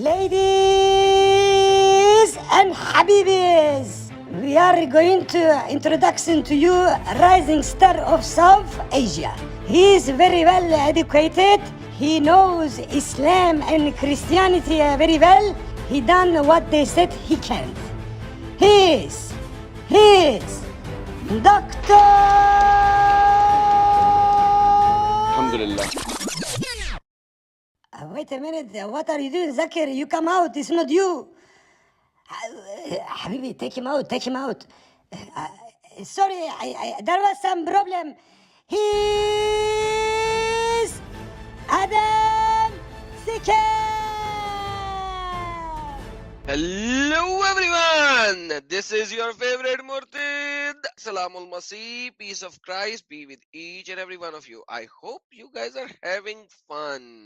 Ladies and Habibis, we are going to introduction to you rising star of South Asia. He is very well educated. He knows Islam and Christianity very well. He done what they said he can't. He is Doctor. Alhamdulillah. Wait a minute, what are you doing, Zakir? You come out, it's not you. Habibi, take him out. Sorry, there was some problem. He's Adam Sikar. Hello everyone. This is your favorite Murtid. Salamul Masih. Peace of Christ be with each and every one of you. I hope you guys are having fun.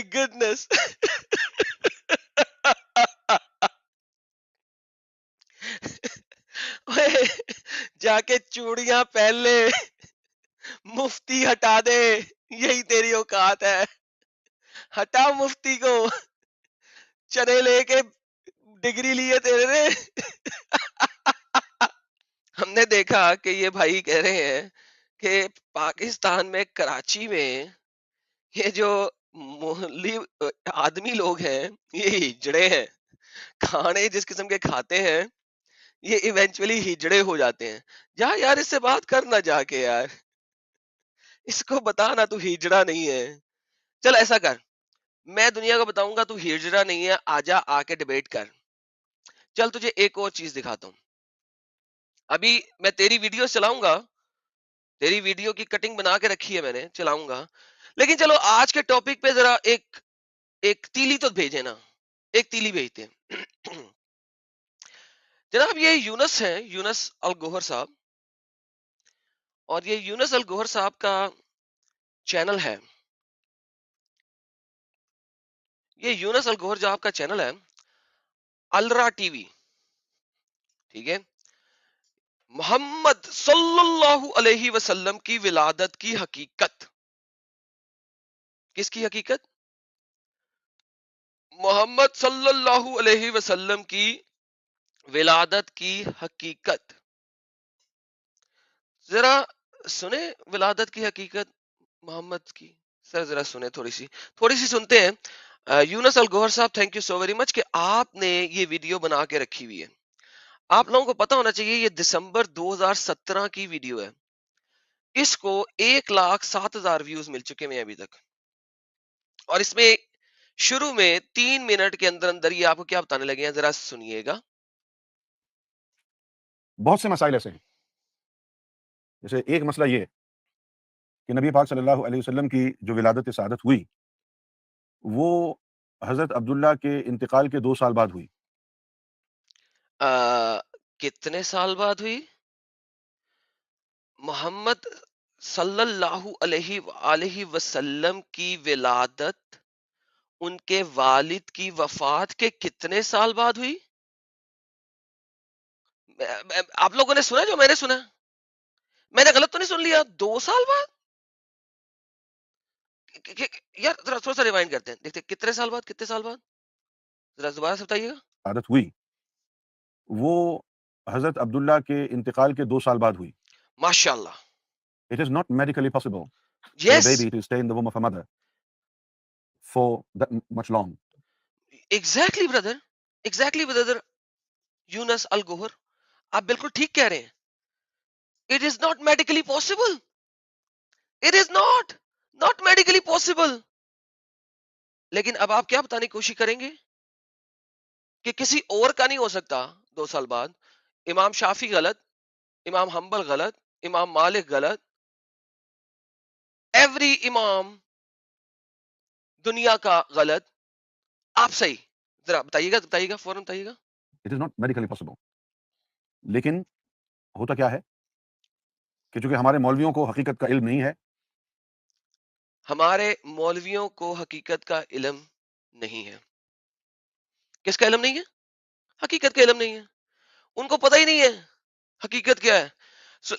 My goodness. جا کے چوڑیاں پہن لے, مفتی ہٹا دے, یہی تیری اوقات ہے. ہٹا مفتی کو, چنے لے کے ڈگری لیے تیرے نے. ہم نے دیکھا کہ یہ بھائی کہہ رہے ہیں کہ پاکستان میں کراچی میں یہ جو محلی آدمی لوگ ہیں یہ ہجڑے ہیں, کھانے جس قسم کے کھاتے ہیں یہ ایونچولی ہجڑے ہو جاتے ہیں. جا یار اس سے بات کرنا, جا کے یار اس کو بتا نا تو ہجڑا نہیں ہے. چل ایسا کر, میں دنیا کو بتاؤں گا تو ہجڑا نہیں ہے, آجا آ کے ڈیبیٹ کر. چل تجھے ایک اور چیز دکھاتا ہوں. ابھی میں تیری ویڈیو چلاؤں گا, تیری ویڈیو کی کٹنگ بنا کے رکھی ہے میں نے, چلاؤں گا. لیکن چلو آج کے ٹاپک پہ ذرا ایک تیلی تو بھیجے نا, ایک تیلی بھیجتے ہیں. جناب یہ یونس ہیں, یونس الگوہر صاحب, اور یہ یونس الگوہر صاحب کا چینل ہے. یہ یونس الگوہر صاحب کا چینل ہے الرا ٹی وی, ٹھیک ہے. محمد صلی اللہ علیہ وسلم کی ولادت کی حقیقت. کس کی حقیقت؟ محمد صلی اللہ علیہ وسلم کی ولادت کی حقیقت. ذرا سنیں ولادت کی حقیقت محمد کی, سر ذرا سنیں, تھوڑی سی سنتے ہیں. یونس الگوہر صاحب, thank you so very much کہ آپ نے یہ ویڈیو بنا کے رکھی ہوئی ہے. آپ لوگوں کو پتا ہونا چاہیے یہ دسمبر 2017 کی ویڈیو ہے. اس کو 1,07,000 ویوز مل چکے ہیں ابھی تک, اور اس میں شروع میں 3 منٹ کے اندر اندر یہ آپ کو کیا بتانے لگے ہیں, ذرا سنیے گا. بہت سے مسائل ایسے ہیں, جیسے ایک مسئلہ یہ کہ نبی پاک صلی اللہ علیہ وسلم کی جو ولادت سعادت ہوئی وہ حضرت عبداللہ کے انتقال کے 2 سال بعد ہوئی. کتنے سال بعد ہوئی؟ محمد صلی اللہ علیہ وآلہ وسلم کی ولادت ان کے والد کی وفات کے کتنے سال بعد ہوئی؟ آپ لوگوں نے سنا جو میں نے سنا؟ میں نے غلط تو نہیں سن لیا؟ 2 سال بعد؟ یار ذرا تھوڑا سا ریوائنڈ کرتے ہیں, دیکھتے کتنے سال بعد, ذرا دوبارہ سے بتائیے گا. عادت ہوئی وہ حضرت عبداللہ کے انتقال کے 2 سال بعد ہوئی. ماشاء اللہ. It is not medically possible for a Yes, baby to stay in the womb of a mother for that much long. exactly brother, exactly brother یونس الگوہر, آپ بالکل ٹھیک کہہ رہے ہیں. It is not medically possible. It is not medically possible. لیکن اب آپ کیا بتانے کی کوشش کریں گے کہ کسی اور کا نہیں ہو سکتا 2 سال بعد. امام شافی غلط, امام حنبل غلط, امام مالک غلط, ایوری امام دنیا کا غلط, آپ صحیح. ذرا بتائیے گا فوراً بتائیے گا. It is not medically possible. لیکن ہوتا کیا ہے کہ چونکہ ہمارے مولویوں کو حقیقت کا علم نہیں ہے, ہمارے مولویوں کو حقیقت کا علم نہیں ہے. کس کا علم نہیں ہے؟ حقیقت کا علم نہیں ہے. ان کو پتہ ہی نہیں ہے حقیقت کیا ہے.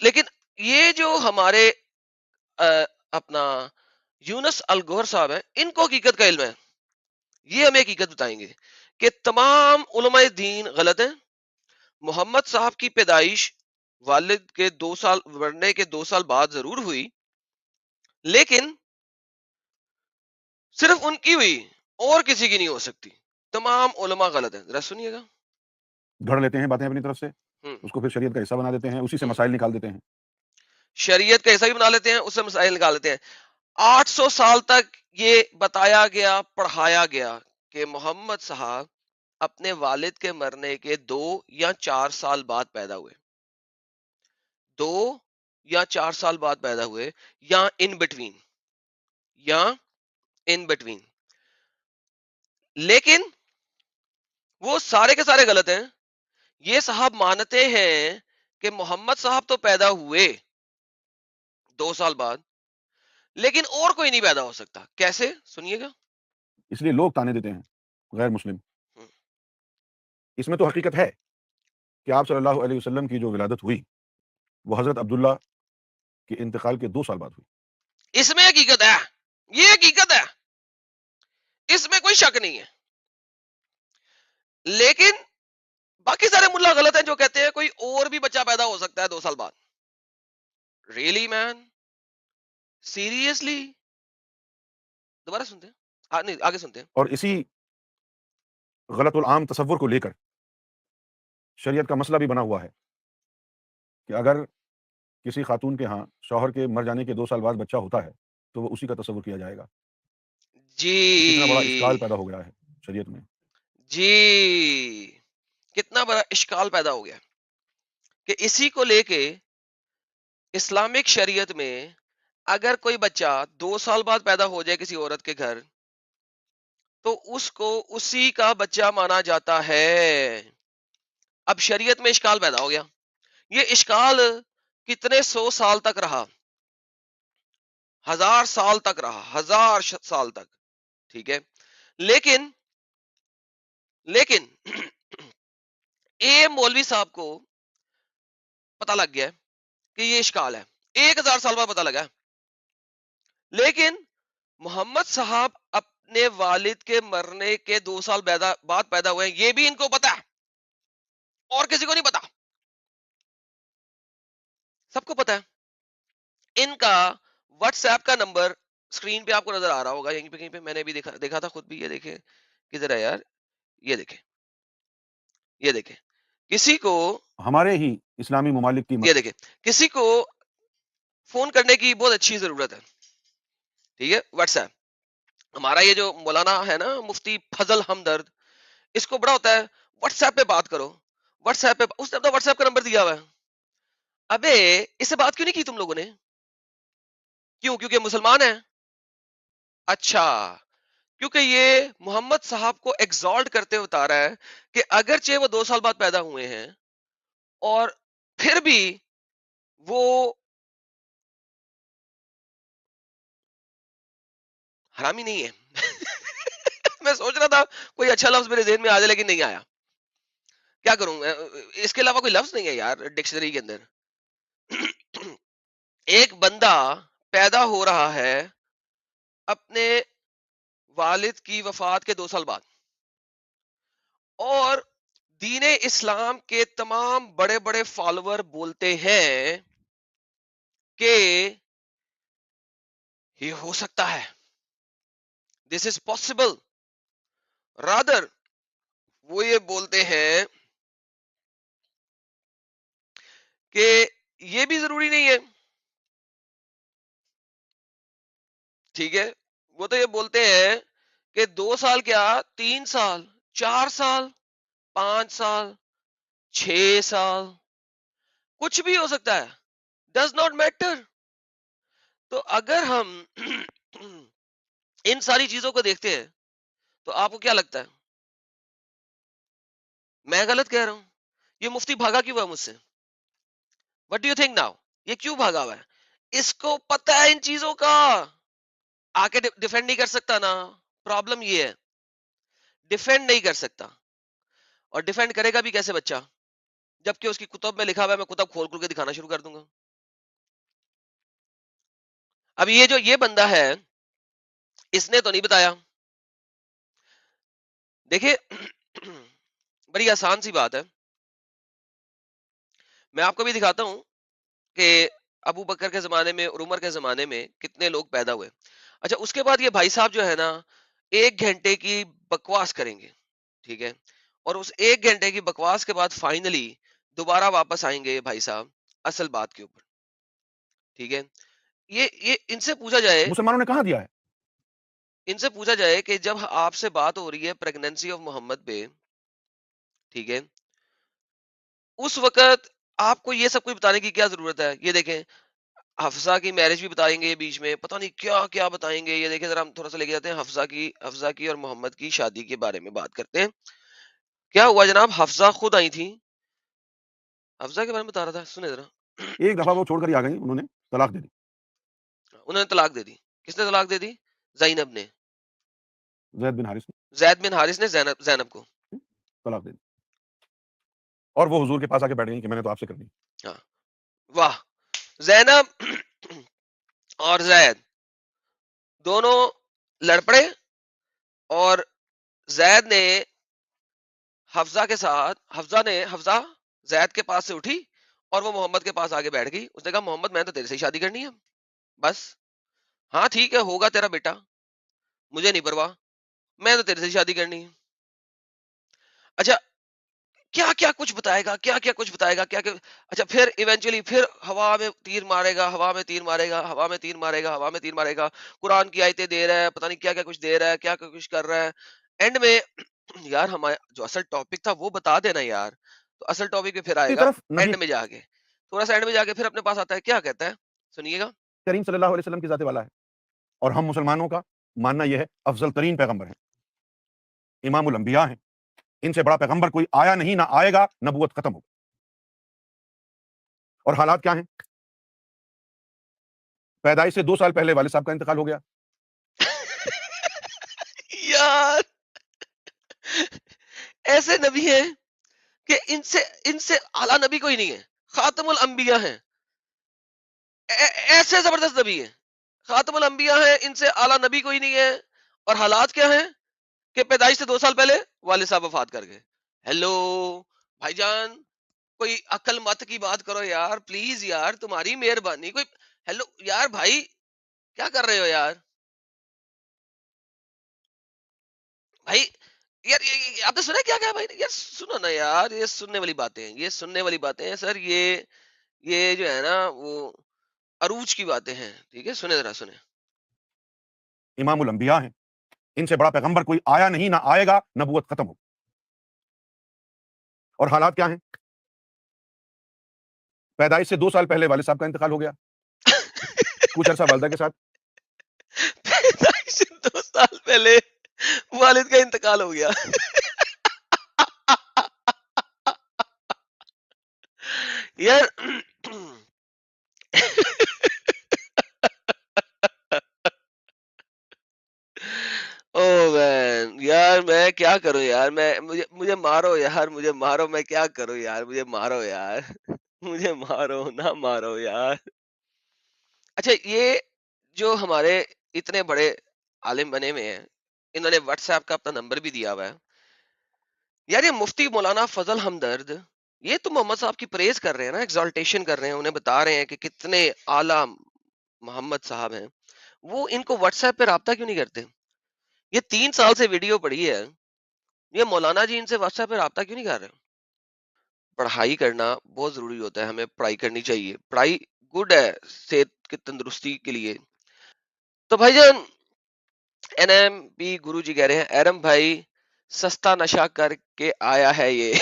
لیکن یہ جو ہمارے اپنا یونس الگوہر صاحب ہیں, ان کو حقیقت کا علم ہے. یہ ہمیں حقیقت بتائیں گے کہ تمام علماء دین غلط ہیں. محمد صاحب کی پیدائش والد کے 2 سال مرنے کے 2 سال بعد ضرور ہوئی, لیکن صرف ان کی ہوئی, اور کسی کی نہیں ہو سکتی. تمام علماء غلط ہیں. ذرا سنیے گا. گھڑ لیتے ہیں باتیں اپنی طرف سے, اس کو پھر شریعت کا حصہ بنا دیتے ہیں, اسی سے مسائل نکال دیتے ہیں. شریعت کا حصہ بھی بنا لیتے ہیں, اس سے مسائل نکال لیتے ہیں. 800 سال تک یہ بتایا گیا, پڑھایا گیا کہ محمد صاحب اپنے والد کے مرنے کے 2 یا 4 سال بعد پیدا ہوئے, 2 یا 4 سال بعد پیدا ہوئے, یا ان بٹوین. لیکن وہ سارے کے سارے غلط ہیں. یہ صاحب مانتے ہیں کہ محمد صاحب تو پیدا ہوئے 2 سال بعد, لیکن اور کوئی نہیں پیدا ہو سکتا. کیسے؟ سنیے گا. اس لیے لوگ تانے دیتے ہیں غیر مسلم. اس میں تو حقیقت ہے کہ آپ صلی اللہ علیہ وسلم کی جو ولادت ہوئی وہ حضرت عبداللہ کے انتقال کے 2 سال بعد ہوئی. اس میں حقیقت ہے, یہ حقیقت ہے, اس میں کوئی شک نہیں ہے. لیکن باقی سارے ملا غلط ہیں جو کہتے ہیں کوئی اور بھی بچہ پیدا ہو سکتا ہے 2 سال بعد. Really mean, seriously? دوبارہ سنتے ہیں, نہیں آگے سنتے ہیں. اور اسی غلط العام تصور کو لے کر شریعت کا مسئلہ بھی بنا ہوا ہے کہ اگر کسی خاتون کے ہاں شوہر کے مر جانے کے 2 سال بعد بچہ ہوتا ہے تو وہ اسی کا تصور کیا جائے گا. کتنا بڑا اشکال جی پیدا ہو گیا ہے شریعت میں. جی, کتنا بڑا اشکال پیدا ہو گیا کہ اسی کو لے کے اسلامک شریعت میں اگر کوئی بچہ 2 سال بعد پیدا ہو جائے کسی عورت کے گھر تو اس کو اسی کا بچہ مانا جاتا ہے. اب شریعت میں اشکال پیدا ہو گیا. یہ اشکال کتنے 100 سال تک رہا, 1000 سال تک رہا, 1000 سال تک, ٹھیک ہے. لیکن اے مولوی صاحب کو پتا لگ گیا کہ یہ اشکال ہے, 1000 سال بعد پتا لگا. لیکن محمد صاحب اپنے والد کے مرنے کے 2 سال بعد پیدا ہوئے ہیں, یہ بھی ان کو پتا ہے, اور کسی کو نہیں پتا, سب کو پتا ہے. ان کا واٹس ایپ کا نمبر اسکرین پہ آپ کو نظر آ رہا ہوگا, یہیں پہ کہیں پہ, میں نے بھی دیکھا تھا خود بھی. یہ دیکھیں کدھر ہے یار, یہ دیکھیں کسی کو, ہمارے ہی اسلامی ممالک کی یہ دیکھیں کسی کو فون کرنے کی بہت اچھی ضرورت ہے, ٹھیک ہے. واٹس ایپ, ہمارا یہ جو مولانا ہے نا مفتی فضل ہمدرد, اس کو بڑا ہوتا ہے واٹس ایپ پہ بات کرو, واٹس ایپ پہ, اس نے اپنا واٹس ایپ کا نمبر دیا ہوا ہے. ابے اس سے بات کیوں نہیں کی تم لوگوں نے؟ کیوں؟ کیونکہ مسلمان ہیں. اچھا, کیونکہ یہ محمد صاحب کو ایگزالٹ کرتے ہوئے بتا رہا ہے کہ اگرچہ وہ 2 سال بعد پیدا ہوئے ہیں اور پھر بھی وہ حرامی نہیں ہے. میں سوچ رہا تھا کوئی اچھا لفظ میرے ذہن میں آ جائے لیکن نہیں آیا. کیا کروں, اس کے علاوہ کوئی لفظ نہیں ہے یار ڈکشنری کے اندر. ایک بندہ پیدا ہو رہا ہے اپنے والد کی وفات کے 2 سال بعد, اور دین اسلام کے تمام بڑے بڑے فالوور بولتے ہیں کہ یہ ہو سکتا ہے, دس از پاسبل. رادر وہ یہ بولتے ہیں کہ یہ بھی ضروری نہیں ہے, ٹھیک ہے. وہ تو یہ بولتے ہیں کہ 2 سال کیا, 3 سال, 4 سال, 5 سال, 6 سال, کچھ بھی ہو سکتا ہے, ڈز ناٹ میٹر. تو اگر ہم ان ساری چیزوں کو دیکھتے ہیں تو آپ کو کیا لگتا ہے, میں غلط کہہ رہا ہوں؟ یہ مفتی بھاگا کیوں ہے مجھ سے؟ What do you think now, یہ کیوں بھاگا ہوا ہے؟ اس کو پتہ ہے ان چیزوں کا, آ کے ڈیفینڈ نہیں کر سکتا نا. پرابلم یہ ہے, ڈیفینڈ نہیں کر سکتا. اور ڈیفینڈ کرے گا بھی کیسے بچہ, جبکہ اس کی کتب میں لکھا ہوا ہے, میں کتب کھول کے دکھانا شروع کر دوں گا. اب یہ جو یہ بندہ ہے اس نے تو نہیں بتایا. دیکھیں بڑی آسان سی بات ہے, میں آپ کو بھی دکھاتا ہوں کہ ابو بکر کے زمانے میں اور عمر کے زمانے میں کتنے لوگ پیدا ہوئے. اچھا, اس کے بعد یہ بھائی صاحب جو ہے نا 1 گھنٹے کی بکواس کریں گے, ٹھیک ہے, اور اس 1 گھنٹے کی بکواس کے بعد فائنلی دوبارہ واپس آئیں گے بھائی صاحب اصل بات کے اوپر, ٹھیک ہے. یہ ان سے پوچھا جائے, مسلمانوں نے کہاں دیا ہے؟ ان سے پوچھا جائے کہ جب آپ سے بات ہو رہی ہے پریگنینسی آف محمد پہ, ٹھیک ہے, اس وقت آپ کو یہ سب کچھ بتانے کی کیا ضرورت ہے؟ یہ دیکھیں حفصہ کی میرج بھی بتائیں گے بیچ میں, پتہ نہیں کیا کیا بتائیں گے. یہ دیکھیں ذرا ہم تھوڑا سا لے کے جاتے ہیں, حفصہ کی اور محمد کی شادی کے بارے میں بات کرتے ہیں. کیا ہوا جناب, حفصہ خود آئی تھی, حفصہ کے بارے میں بتا رہا تھا, سنیں ذرا. ایک دفعہ وہ چھوڑ کر ہی آ گئی, انہوں نے طلاق دے دی. انہوں نے طلاق دے دی. کس نے طلاق دے دی؟ زینب نے. زید بن حارث نے زید بن حارث نے زینب کو طلاق دے دی اور وہ حضور کے پاس آ کے بیٹھ گئی کہ میں نے تو آپ سے کرنی. ہاں واہ. زینب اور زید دونوں لڑ پڑے اور زید نے حفصہ کے ساتھ حفصہ زید کے پاس سے اٹھی اور وہ محمد کے پاس آگے بیٹھ گئی. اس نے کہا محمد میں تو تیرے سے ہی شادی کرنی ہے بس. ہاں ٹھیک ہے ہوگا تیرا بیٹا مجھے نہیں پرواہ میں تو تیرے سے ہی شادی کرنی ہے. اچھا کیا کیا کچھ بتائے گا کیا کیا کچھ بتائے گا کیا کیا. اچھا پھر ایونچولی پھر ہوا میں تیر مارے گا ہوا میں تیر مارے گا ہوا میں تیر مارے گا ہوا میں تیر مارے گا. قرآن کی آیتیں دے رہا ہے پتہ نہیں کیا کیا کچھ دے رہا ہے کیا کیا کچھ کر رہا ہے. اینڈ میں یار ہمارا جو اصل ٹاپک تھا وہ بتا دینا یار. تو اصل ٹاپک پہ پھر آئے کی گا طرف نبی اینڈ میں جا کے تھوڑا سا اینڈ میں جا کے پھر اپنے پاس آتا ہے کیا کہتا ہے سنیے گا. کریم صلی اللہ علیہ وسلم کی ذات والا ہے اور ہم مسلمانوں کا ماننا یہ ہے افضل ترین پیغمبر ہیں امام الانبیاء ہیں. ان سے بڑا پیغمبر کوئی آیا نہیں نہ آئے گا نبوت ختم ہوگی. اور حالات کیا ہیں پیدائش سے 2 سال پہلے والد صاحب کا انتقال ہو گیا. یار ایسے نبی ہیں کہ ان سے اعلیٰ نبی کوئی نہیں ہے. خاتم الانبیاء ہیں ایسے زبردست نبی ہیں خاتم الانبیاء ہیں ان سے اعلیٰ نبی کوئی نہیں ہے. اور حالات کیا ہیں کہ پیدائش سے 2 سال پہلے والد صاحب وفات کر گئے. ہیلو بھائی جان کوئی عقل مت کی بات کرو یار پلیز یار تمہاری مہربانی. کوئی ہیلو یار بھائی کیا کر رہے ہو یار بھائی یار آپ نے سنا کیا کہا بھائی یار سنو نا یار یہ سننے والی باتیں ہیں یہ سننے والی باتیں ہیں سر. یہ جو ہے نا وہ عروج کی باتیں ہیں. ٹھیک ہے سنیں ذرا سنیں. امام الانبیاء ہیں ان سے بڑا پیغمبر کوئی آیا نہیں نہ آئے گا نبوت ختم ہوگی. اور حالات کیا ہیں پیدائش سے 2 سال پہلے والد صاحب کا انتقال ہو گیا. کچھ عرصہ والدہ کے ساتھ پیدائش سے 2 سال پہلے والد کا انتقال ہو گیا. یار او مین یار میں کیا کروں یار مجھے مارو یار مجھے مارو میں کیا کروں یار مجھے مارو یار مجھے مارو نہ مارو یار. اچھا یہ جو ہمارے اتنے بڑے عالم بنے ہوئے ہیں انہوں نے واٹس ایپ کا اپنا نمبر بھی دیا ہوا ہے. یار یہ مفتی مولانا فضل ہمدرد یہ تو محمد صاحب کی پریز کر رہے ہیں نا ایگزالٹیشن کر رہے ہیں انہیں بتا رہے ہیں کہ کتنے اعلیٰ محمد صاحب ہیں. وہ ان کو واٹس ایپ پہ رابطہ کیوں نہیں کرتے؟ یہ 3 سال سے ویڈیو پڑی ہے یہ مولانا جی ان سے واٹس ایپ پہ رابطہ کیوں نہیں کر رہے؟ پڑھائی کرنا بہت ضروری ہوتا ہے ہمیں پڑھائی کرنی چاہیے. پڑھائی گڈ ہے صحت کی تندرستی کے لیے. تو بھائی جان این ایم پی گرو جی کہہ رہے ہیں ایرم بھائی سستا نشہ کر کے آیا ہے یہ.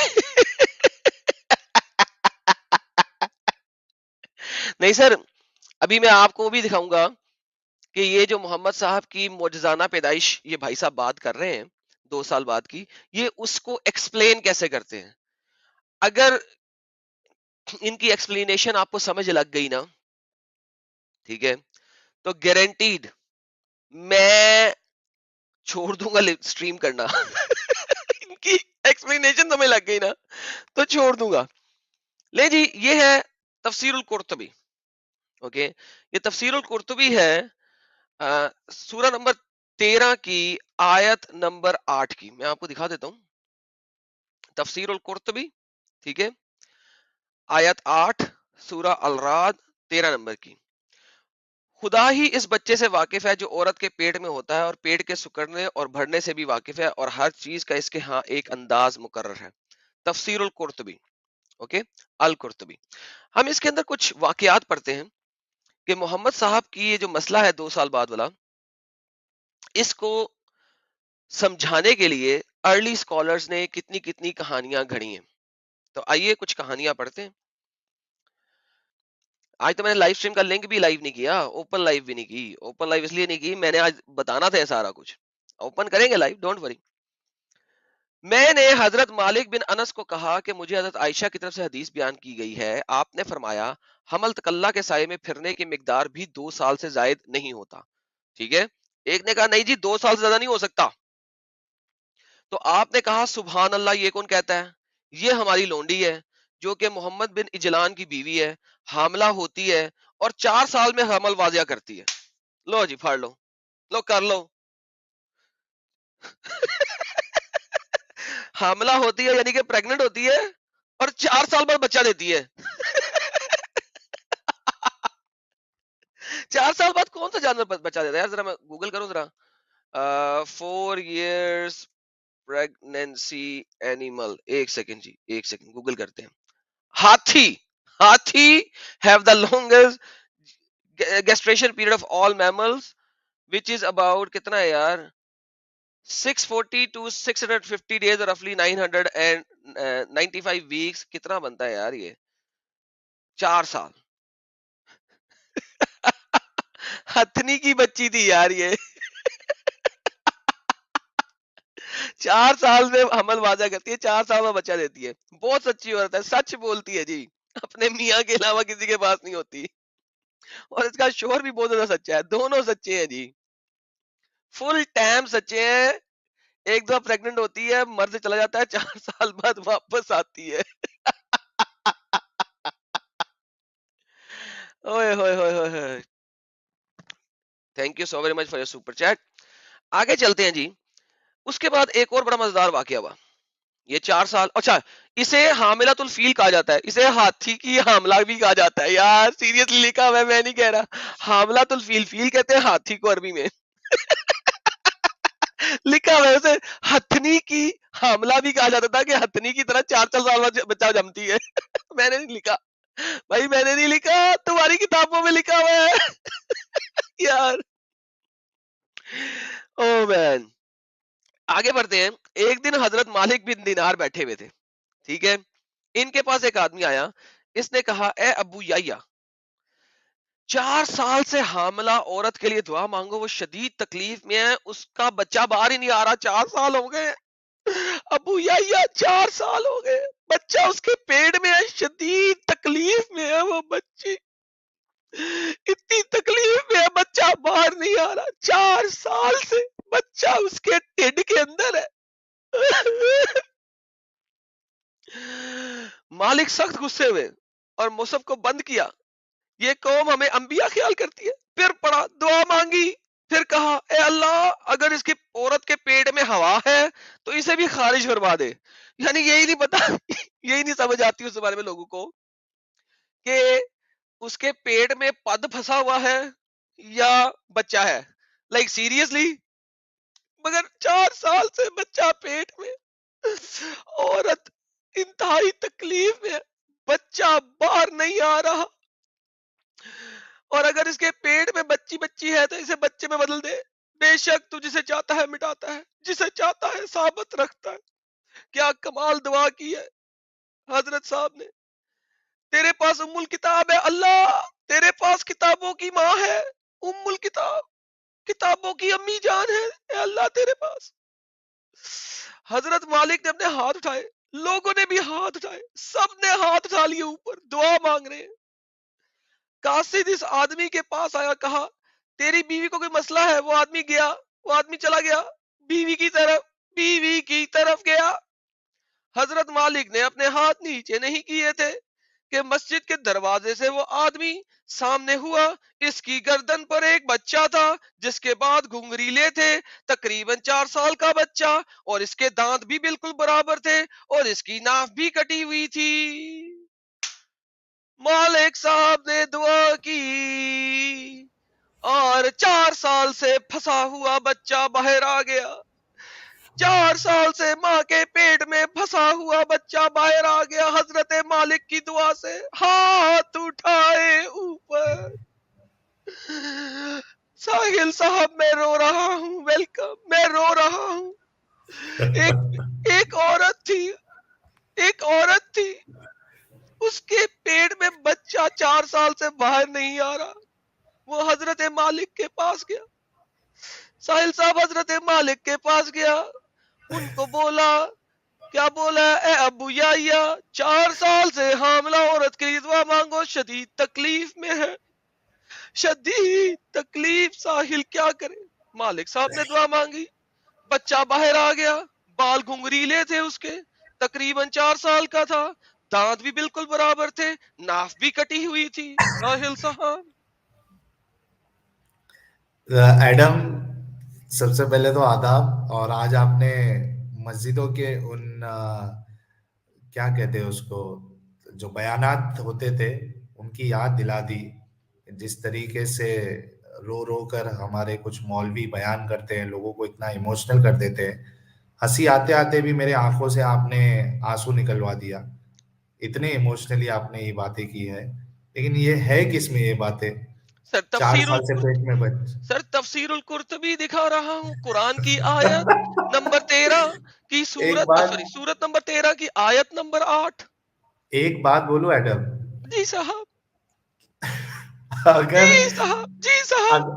نہیں سر ابھی میں آپ کو بھی دکھاؤں گا کہ یہ جو محمد صاحب کی معجزانہ پیدائش یہ بھائی صاحب بات کر رہے ہیں 2 سال بعد کی یہ اس کو ایکسپلین کیسے کرتے ہیں. اگر ان کی ایکسپلینیشن آپ کو سمجھ لگ گئی نا ٹھیک ہے تو گارنٹیڈ میں چھوڑ دوں گا سٹریم کرنا. ان کی ایکسپلینیشن سمجھ لگ گئی نا تو چھوڑ دوں گا. لے جی یہ ہے تفسیر القرطبی. اوکے یہ تفسیر القرطبی ہے سورہ نمبر 13 کی آیت نمبر 8 کی. میں آپ کو دکھا دیتا ہوں تفسیر القرطبی ٹھیک ہے آیت 8 سورہ الرعد 13 نمبر کی. خدا ہی اس بچے سے واقف ہے جو عورت کے پیٹ میں ہوتا ہے اور پیٹ کے سکڑنے اور بڑھنے سے بھی واقف ہے اور ہر چیز کا اس کے ہاں ایک انداز مقرر ہے. تفسیر القرطبی اوکے القرطبی. ہم اس کے اندر کچھ واقعات پڑھتے ہیں کہ محمد صاحب کی یہ جو مسئلہ ہے 2 سال بعد والا اس کو سمجھانے کے لیے ارلی اسکالرز نے کتنی کہانیاں گھڑی ہیں. تو آئیے کچھ کہانیاں پڑھتے ہیں. آج تو میں نے لائیو اسٹریم کا لنک بھی لائیو نہیں کیا اوپن لائیو بھی نہیں کی. اوپن لائیو اس لیے نہیں کی میں نے آج بتانا تھا سارا کچھ. اوپن کریں گے لائیو ڈونٹ وری. میں نے حضرت مالک بن انس کو کہا کہ مجھے حضرت عائشہ کی طرف سے حدیث بیان کی گئی ہے. آپ نے فرمایا حمل تکلہ کے سائے میں پھرنے کی مقدار بھی 2 سال سے زائد نہیں ہوتا. ٹھیک ہے ایک نے کہا نہیں جی 2 سال سے زیادہ نہیں ہو سکتا تو آپ نے کہا سبحان اللہ، یہ کون کہتا ہے؟ یہ ہماری لونڈی ہے جو کہ محمد بن اجلان کی بیوی ہے، حاملہ ہوتی ہے اور 4 سال میں حمل واضح کرتی ہے. لو جی پھاڑ لو، لو کر لو. حاملہ ہوتی ہے یعنی کہ پریگننٹ ہوتی ہے اور 4 سال بعد بچہ دیتی ہے. 4 سال بعد کون سا جانور بچہ دیتا ہے یار؟ ذرا میں گوگل کروں ذرا. 4 years pregnancy animal. ایک سیکنڈ جی، ایک سیکنڈ گوگل کرتے ہیں. ہاتھی have the longest gestation period of all mammals which is about کتنا ہے یار 640 to 650 days or roughly 995 weeks. کتنا بنتا ہے یار یہ 4 سال. ہتھنی کی بچی تھی یار یہ. 4 سال میں حمل واضح کرتی ہے، 4 سال میں بچہ دیتی ہے. بہت سچی عورت ہے، سچ بولتی ہے جی، اپنے میاں کے علاوہ کسی کے پاس نہیں ہوتی. اور اس کا شوہر بھی بہت زیادہ سچا ہے، دونوں سچے ہیں جی، فل ٹائم سچے ہیں. ایک دفعہ پریگننٹ ہوتی ہے، مرد چلا جاتا ہے، 4 سال بعد واپس آتی ہے. اوئے ہوئے ہوئے ہوئے. Thank you so very much for your super chat. آگے چلتے ہیں جی. اس کے بعد ایک اور بڑا مزیدار واقعہ ہوا. یہ 4 سال، اچھا اسے حاملۃ الفیل کہا جاتا ہے، اسے ہاتھی کی حاملہ بھی کہا جاتا ہے. یار سیریسلی لکھا ہوا ہے، میں نہیں کہہ رہا. حاملۃ الفیل، فیل کہتے ہیں ہاتھی کو عربی میں. لکھا ہوا ہے اسے ہتھنی کی حاملہ بھی کہا جاتا تھا کہ ہتھنی کی طرح 4 سال بعد بچہ جمتی ہے. میں نے نہیں لکھا بھائی، میں نے نہیں لکھا، تمہاری کتابوں میں لکھا ہوا ہے یار. او مین. آگے بڑھتے ہیں. ایک دن حضرت مالک بن دینار بیٹھے ہوئے تھے، ٹھیک ہے. ان کے پاس ایک آدمی آیا، اس نے کہا اے ابو یحییٰ، 4 سال سے حاملہ عورت کے لیے دعا مانگو، وہ شدید تکلیف میں ہے، اس کا بچہ باہر ہی نہیں آ رہا. 4 سال ہو گئے ابو یحییٰ، 4 سال ہو گئے، بچہ اس کے پیٹ میں ہے، شدید تکلیف میں ہے وہ بچی، اتنی تکلیف میں ہے، بچہ باہر نہیں آ رہا. 4 سال سے بچہ اس کے ٹھڈ کے اندر ہے. مالک سخت غصے ہوئے اور مصحف کو بند کیا. یہ قوم ہمیں انبیاء خیال کرتی ہے. پھر پڑھا، دعا مانگی، پھر کہا اے اللہ اگر اس کی عورت کے پیٹ میں ہوا ہے تو اسے بھی خارج فرما دے. یعنی یہی نہیں پتا، یہی نہیں سمجھ آتی اس بارے میں لوگوں کو کہ اس کے پیٹ میں پد پھنسا ہوا ہے یا بچہ ہے. Like seriously. مگر 4 سال سے بچہ پیٹ میں، عورت انتہائی تکلیف میں، بچہ باہر نہیں آ رہا. اور اگر اس کے پیٹ میں بچی ہے تو اسے بچے میں بدل دے. بے شک تو جسے چاہتا ہے مٹاتا ہے، جسے چاہتا ہے ثابت رکھتا ہے. کیا کمال دعا کی ہے حضرت صاحب نے. تیرے پاس ام الکتاب ہے اللہ، تیرے پاس کتابوں کی ماں ہے، ام الکتاب، کتابوں کی امی جان ہے، اے اللہ تیرے پاس. حضرت مالک نے اپنے ہاتھ اٹھائے، لوگوں نے بھی ہاتھ اٹھائے، سب نے ہاتھ اٹھا لیے اوپر، دعا مانگ رہے ہیں. قاصد اس آدمی کے پاس آیا، کہا تیری بیوی کو کوئی مسئلہ ہے؟ وہ آدمی گیا، وہ آدمی چلا گیا بیوی کی طرف گیا. حضرت مالک نے اپنے ہاتھ نیچے نہیں کیے تھے کہ مسجد کے دروازے سے وہ آدمی سامنے ہوا. اس کی گردن پر ایک بچہ تھا جس کے بعد گھنگریلے تھے، تقریباً 4 سال کا بچہ، اور اس کے دانت بھی بالکل برابر تھے اور اس کی ناف بھی کٹی ہوئی تھی. مالک صاحب نے دعا کی اور 4 سال سے پھنسا ہوا بچہ باہر آ گیا. 4 سال سے ماں کے پیٹ میں پھنسا ہوا بچہ باہر آ گیا حضرت مالک کی دعا سے. ہاتھ اٹھائے اوپر. ساحل صاحب میں رو رہا ہوں، ویلکم، میں رو رہا ہوں. ایک عورت تھی، اس کے پیٹ میں بچہ 4 سال سے باہر نہیں آ رہا. وہ حضرت مالک کے پاس گیا. ساحل صاحب حضرت مالک کے پاس گیا، ان کو بولا، کیا بولا؟ اے ابو یحییٰ، 4 سال سے حاملہ عورت کے لیے دعا مانگو، شدید تکلیف میں ہے، شدید تکلیف. ساحل کیا کرے؟ مالک صاحب نے دعا مانگی، بچہ باہر آ گیا، بال گھنگریلے تھے اس کے, تقریباً 4 سال کا تھا, دانت بھی بالکل برابر تھے, ناف بھی کٹی ہوئی تھی. راہل صاحب ایڈم, سب سے پہلے تو آداب. اور آج آپ نے مسجدوں کے ان کیا کہتے ہیں اس کو, جو بیانات ہوتے تھے ان کی یاد دلا دی. جس طریقے سے رو رو کر ہمارے کچھ مولوی بیان کرتے ہیں, لوگوں کو اتنا ایموشنل کر دیتے ہیں, ہنسی آتے آتے بھی میرے آنکھوں سے آپ نے آنسو نکلوا دیا. اتنے ایموشنلی آپ نے یہ باتیں کی ہے, لیکن یہ ہے کس میں یہ باتیں؟ سر 4 سال سے پیٹ میں سر تفسیر القرطبی دکھا رہا ہوں, قرآن کی آیت نمبر 13 کی ایک سورت بات سورت نمبر 13 کی آیت نمبر 8. ایک بات بولو ایڈم, جی صاحب, اگر جی صاحب.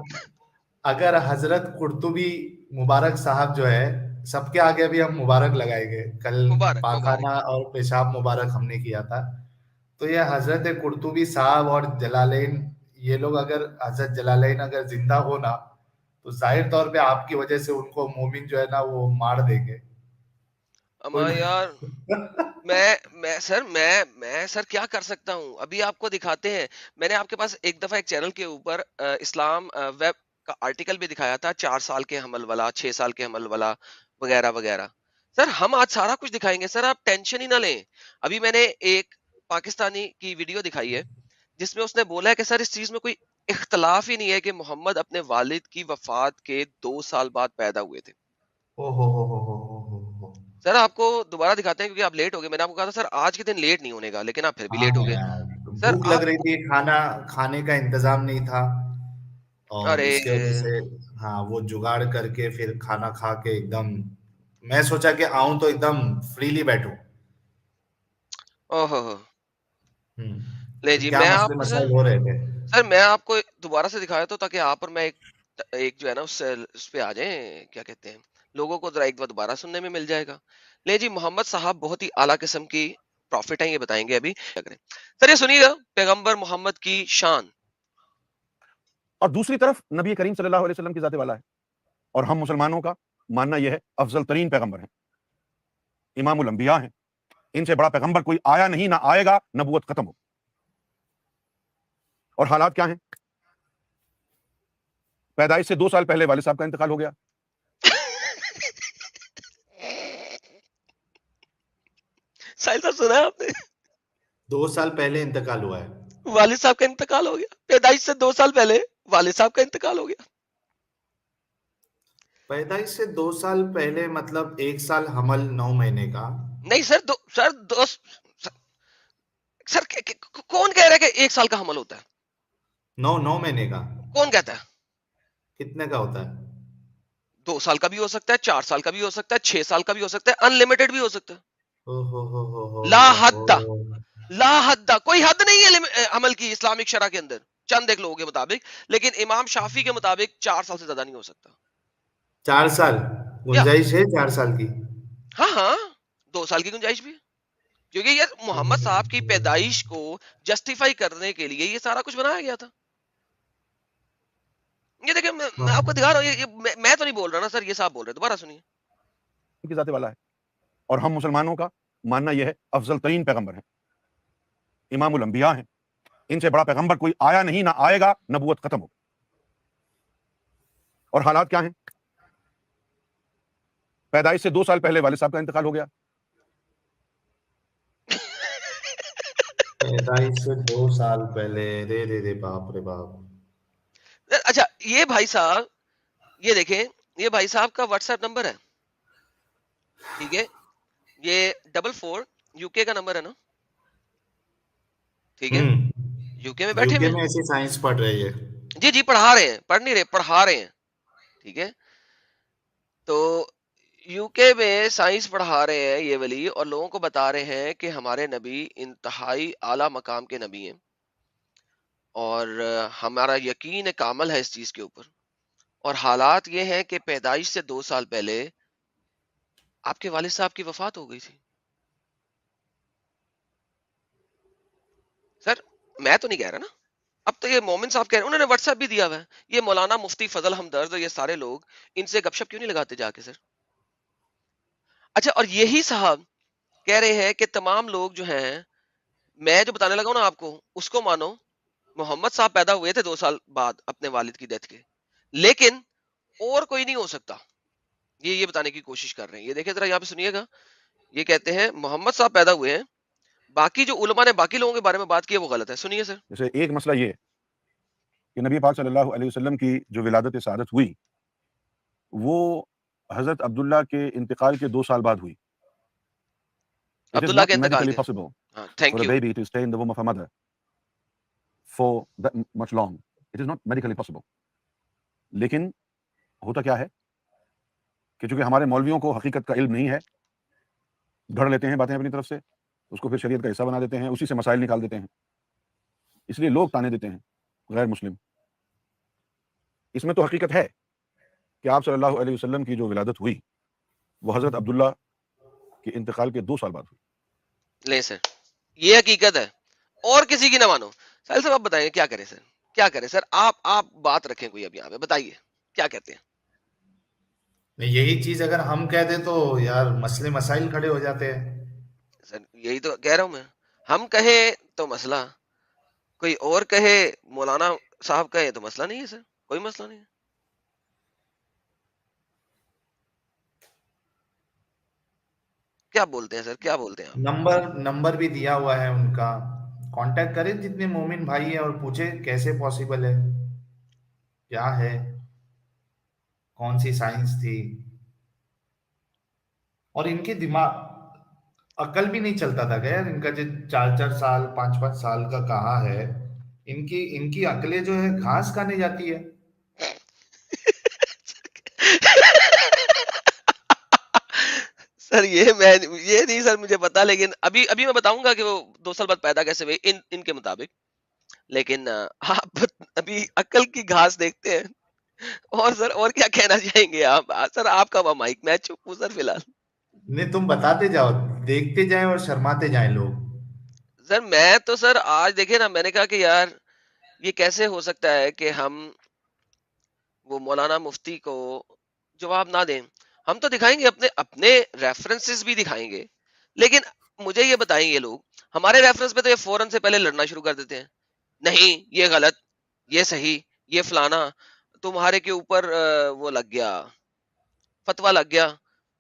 اگر حضرت قرطبی مبارک صاحب جو ہے, سب کے آگے بھی ہم مبارک لگائیں گے, کل مبارک پاخانہ اور پیشاب مبارک ہم نے کیا تھا, تو یہ حضرت قرطبی صاحب اور جلالین, یہ لوگ اگر حضرت جلالین اگر زندہ ہو نا, تو ظاہر طور پہ آپ کی وجہ سے ان کو مومن جو ہے نا وہ مار دیں گے. اما یار میں سر کیا کر سکتا ہوں, ابھی آپ کو دکھاتے ہیں. میں نے آپ کے پاس ایک دفعہ ایک چینل کے اوپر اسلام ویب کا آرٹیکل بھی دکھایا تھا, 4 سال کے حمل والا, 6 سال کے حمل والا وغیرہ وغیرہ. سر ہم آج سارا کچھ دکھائیں گے سر, آپ ٹینشن ہی نہ لیں. ابھی میں نے ایک پاکستانی کی ویڈیو دکھائی ہے جس میں اس نے بولا ہے کہ سر اس چیز میں کوئی اختلاف ہی نہیں ہے کہ محمد اپنے والد کی وفات کے 2 سال بعد پیدا ہوئے تھے. سر آپ کو دوبارہ دکھاتے ہیں کیونکہ آپ لیٹ ہو گئے. میں نے آپ کو کہا تھا سر آج کے دن لیٹ نہیں ہونے گا, لیکن آپ پھر بھی لیٹ ہو گئے. سر بھوک لگ رہی تھی, کھانے کا انتظام نہیں تھا, اور ارے اس کی وجہ سے ہاں وہ جگاڑ کر کے پھر کھانا کھا کے ایک دم میں سوچا کہ آؤں تو ایک دم فریلی بیٹھوں. اوہ لے تو جی, کیا میں مسئلے آپ کو مسائل ہو رہے تھے؟ سر میں آپ کو دوبارہ سے دکھایا تو تاکہ آپ اور میں ایک جو ہے نا اس پہ آ جائیں, کیا کہتے ہیں, لوگوں کو ذرا ایک بار دوبارہ سننے میں مل جائے گا. لے جی, محمد صاحب بہت ہی اعلیٰ قسم کی پروفٹ ہیں, یہ بتائیں گے ابھی. سر یہ سنیے گا پیغمبر محمد کی شان. اور دوسری طرف نبی کریم صلی اللہ علیہ وسلم کی ذات والا ہے, اور ہم مسلمانوں کا ماننا یہ ہے افضل ترین پیغمبر ہیں, امام الانبیاء ہیں, ان سے بڑا پیغمبر کوئی آیا نہیں, نہ آئے گا, نبوت ختم ہو. اور حالات کیا ہیں؟ پیدائش سے 2 سال پہلے والد صاحب کا انتقال ہو گیا. ساحل صاحب سنا ہے آپ نے, 2 سال پہلے انتقال ہوا ہے, والد صاحب کا انتقال ہو گیا. پیدائش سے 2 سال پہلے والد صاحب کا انتقال ہو گیا. پیدائش سے 2 سال پہلے مطلب 1 سال حمل 9 مہینے کا. نہیں سر کون کہہ رہا ہے کہ 1 سال کا حمل ہوتا ہے؟ 9 مہینے کا کون کہتا ہے؟ کتنے کا ہوتا ہے؟ 2 سال کا بھی ہو سکتا ہے, 4 سال کا بھی ہو سکتا ہے, 6 سال کا بھی ہو سکتا ہے, ان لمیٹڈ بھی ہو سکتا ہے. لا حد, کوئی حد نہیں ہے عمل کی اسلامک شرع کے اندر, چند ایک لوگوں کے مطابق. لیکن امام شافی کے مطابق 4 سال سے زیادہ نہیں ہو سکتا. 4 سال گنجائش ہے, 4 سال کی. ہاں 2 سال کی گنجائش بھی ہے, کیونکہ یہ محمد صاحب کی پیدائش کو جسٹیفائی کرنے کے لیے یہ سارا کچھ بنایا گیا تھا. یہ دیکھیں میں آپ کو دکھا رہا ہوں, میں تو نہیں بول رہا نا سر, یہ صاحب بول رہے, دوبارہ سنیے. کی ذات والا ہے, اور ہم مسلمانوں کا ماننا یہ ہے افضل ترین پیغمبر ہیں, امام الانبیاء ہیں, ان سے بڑا پیغمبر کوئی آیا نہیں, نہ آئے گا, نبوت ختم ہو. اور حالات کیا ہیں؟ پیدائش سے 2 سال پہلے والد صاحب کا انتقال ہو گیا. پیدائش سے 2 سال پہلے, رے باپ رے باپ. اچھا یہ بھائی صاحب, یہ دیکھیں, یہ بھائی صاحب کا واٹس ایپ نمبر ہے, ٹھیک ہے, یہ 44 یو کے کا نمبر ہے نا, ٹھیک ہے, یو کے میں بیٹھے یوکے ہوئے, میں ایسی سائنس پڑھ رہی ہے. جی پڑھا رہے ہیں, پڑھ نہیں رہے, پڑھا رہے ہیں, ٹھیک ہے. تو یو کے میں سائنس پڑھا رہے ہیں یہ ولی, اور لوگوں کو بتا رہے ہیں کہ ہمارے نبی انتہائی اعلیٰ مقام کے نبی ہیں, اور ہمارا یقین کامل ہے اس چیز کے اوپر. اور حالات یہ ہیں کہ پیدائش سے 2 سال پہلے آپ کے والد صاحب کی وفات ہو گئی تھی. سر میں تو نہیں کہہ رہا نا, اب تو یہ مومن صاحب کہہ رہے ہیں, انہوں نے واٹس ایپ بھی دیا ہوا ہے. یہ مولانا مفتی فضل ہمدرد, یہ سارے لوگ ان سے گپ شپ کیوں نہیں لگاتے جا کے سر؟ اچھا، اور یہی صاحب کہہ رہے ہیں کہ تمام لوگ جو ہیں، میں جو بتانے لگا ہوں نا آپ کو، اس کو مانو. محمد صاحب پیدا ہوئے تھے 2 سال بعد اپنے والد کی ڈیتھ کے، لیکن اور کوئی نہیں ہو سکتا. یہ بتانے کی کوشش کر رہے ہیں. یہ دیکھیں ذرا یہاں پہ سنیے گا. یہ کہتے ہیں محمد صاحب پیدا ہوئے ہیں، باقی جو علماء نے باقی لوگوں کے بارے میں بات کی ہے وہ غلط ہے. سنیے سر. جیسے ایک مسئلہ یہ کہ نبی پاک صلی اللہ علیہ وسلم کی جو ولادت سعادت ہوئی وہ حضرت عبداللہ کے انتقال کے 2 سال بعد ہوئی. It is عبداللہ not کے انتقال medically کے. possible ہاں، for thank a you. baby to stay in the womb of a mother for that much long. It is not medically possible. لیکن ہوتا کیا ہے کہ چونکہ ہمارے مولویوں کو حقیقت کا علم نہیں ہے، گھڑ لیتے ہیں باتیں اپنی طرف سے، اس کو پھر شریعت کا حصہ بنا دیتے ہیں، اسی سے مسائل نکال دیتے ہیں. اس لیے لوگ تانے دیتے ہیں غیر مسلم. اس میں تو حقیقت ہے کہ آپ صلی اللہ علیہ وسلم کی جو ولادت ہوئی وہ حضرت عبداللہ کے انتقال کے 2 سال بعد ہوئی. لیں سر، یہ حقیقت ہے، اور کسی کی نہ مانو. ساحل صاحب آپ بتائیں کیا کریں سر، کیا کریں سر؟ آپ بات رکھیں کوئی اب یہاں پہ، بتائیے کیا کہتے ہیں. نہیں، یہی چیز اگر ہم کہہ دیں تو یار مسئلے مسائل کھڑے ہو جاتے ہیں. سر یہی تو کہہ رہا ہوں میں، ہم کہیں تو مسئلہ، کوئی اور کہے، مولانا صاحب کہے تو مسئلہ نہیں ہے سر، کوئی مسئلہ نہیں ہے. کیا بولتے ہیں سر، کیا بولتے ہیں آپ؟ نمبر بھی دیا ہوا ہے ان کا، کانٹیکٹ کریں جتنے مومن بھائی ہیں اور پوچھیں کیسے پاسبل ہے، کیا ہے، کون سی سائنس تھی. اور ان کے دماغ عقل بھی نہیں چلتا تھا کہ یار ان کا جو 4 سال 5 سال کا کہا ہے، ان کی عقلیں جو ہے گھاس کھانے جاتی ہے. سر یہ نہیں سر مجھے پتا، لیکن ابھی میں بتاؤں گا کہ وہ 2 سال بعد پیدا کیسے ہوئے ان کے مطابق. لیکن آپ ابھی عقل کی گھاس دیکھتے ہیں. اور سر اور کیا کہنا چاہیں گے آپ؟ سر آپ کا وہ مائک، میں چپ ہوں سر فی الحال. نہیں، تم بتاتے جاؤ، دیکھتے جائیں اور شرماتے جائیں لوگ. سر میں تو سر آج دیکھے نا، میں نے کہا کہ یار یہ کیسے ہو سکتا ہے کہ ہم وہ مولانا مفتی کو جواب نہ دیں. ہم تو دکھائیں گے اپنے ریفرنسز بھی دکھائیں گے، لیکن مجھے یہ بتائیں یہ لوگ ہمارے ریفرنس پہ تو یہ فوراً سے پہلے لڑنا شروع کر دیتے ہیں. نہیں یہ غلط، یہ صحیح، یہ فلانا، تمہارے کے اوپر وہ لگ گیا، فتوا لگ گیا،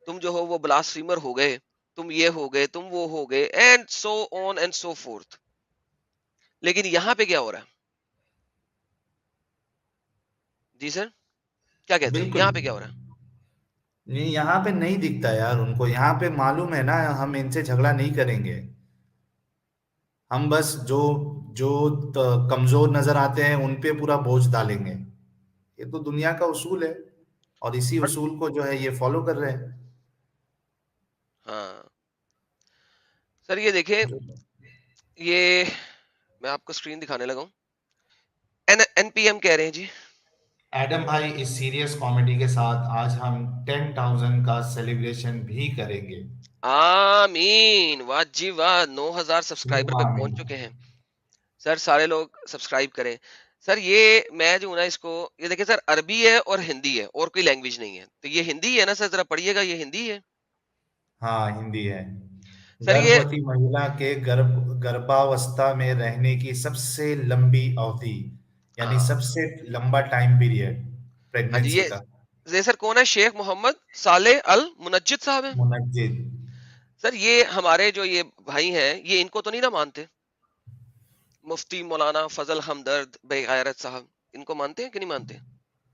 تم جو ہو وہ بلاسفیمر ہو گئے، تم یہ ہو گئے، تم وہ ہو گئے، and so on and so forth. لیکن یہاں پہ کیا ہو رہا ہے جی سر؟ کیا کہتے ہیں بالکل یہاں پہ کیا ہو رہا ہے؟ نہیں، یہاں پہ نہیں دکھتا یار ان کو. یہاں پہ معلوم ہے نا ہم ان سے جھگڑا نہیں کریں گے. ہم بس جو کمزور نظر آتے ہیں ان پہ پورا بوجھ ڈالیں گے. یہ تو دنیا کا اصول ہے اور اسی بٹ اصول کو جو ہے یہ فالو کر رہے ہیں. ہاں سر یہ دیکھیں، یہ میں آپ کو اسکرین دکھانے لگا ہوں. این پی ایم کہہ رہے ہیں جی. ایڈم بھائی، اس سیریس کامیڈی کے ساتھ آج ہم 10,000 کا سیلیبریشن بھی کریں گے. آمین، واہ جی واہ، 9,000 سبسکرائبر پہ آمین. پہنچ چکے ہیں سر. سارے لوگ سبسکرائب کریں سر. یہ میں جو ہوں نا اس کو، یہ دیکھیں سر، عربی ہے اور ہندی ہے، اور کوئی لینگویج نہیں ہے. تو یہ ہندی ہے نا سر؟ ذرا پڑھیے گا، یہ ہندی ہے ہاں، ہندی ہے. سر. یہ گربھوتی مہیلا کے گربھاوستھا میں رہنے کی سب سے لمبی اودھی، یعنی ہاں سب سے لمبا ٹائم پیریڈ ہاں جی. پریگنینسی کا. یہ سر کون ہے؟ شیخ محمد صالح المنجد صاحب ہیں منجد. سر. یہ ہمارے جو یہ بھائی ہیں، یہ ان کو تو نہیں نا مانتے؟ مفتی مولانا فضل ہمدرد بے غیرت صاحب، ان کو مانتے ہیں کہ نہیں مانتے؟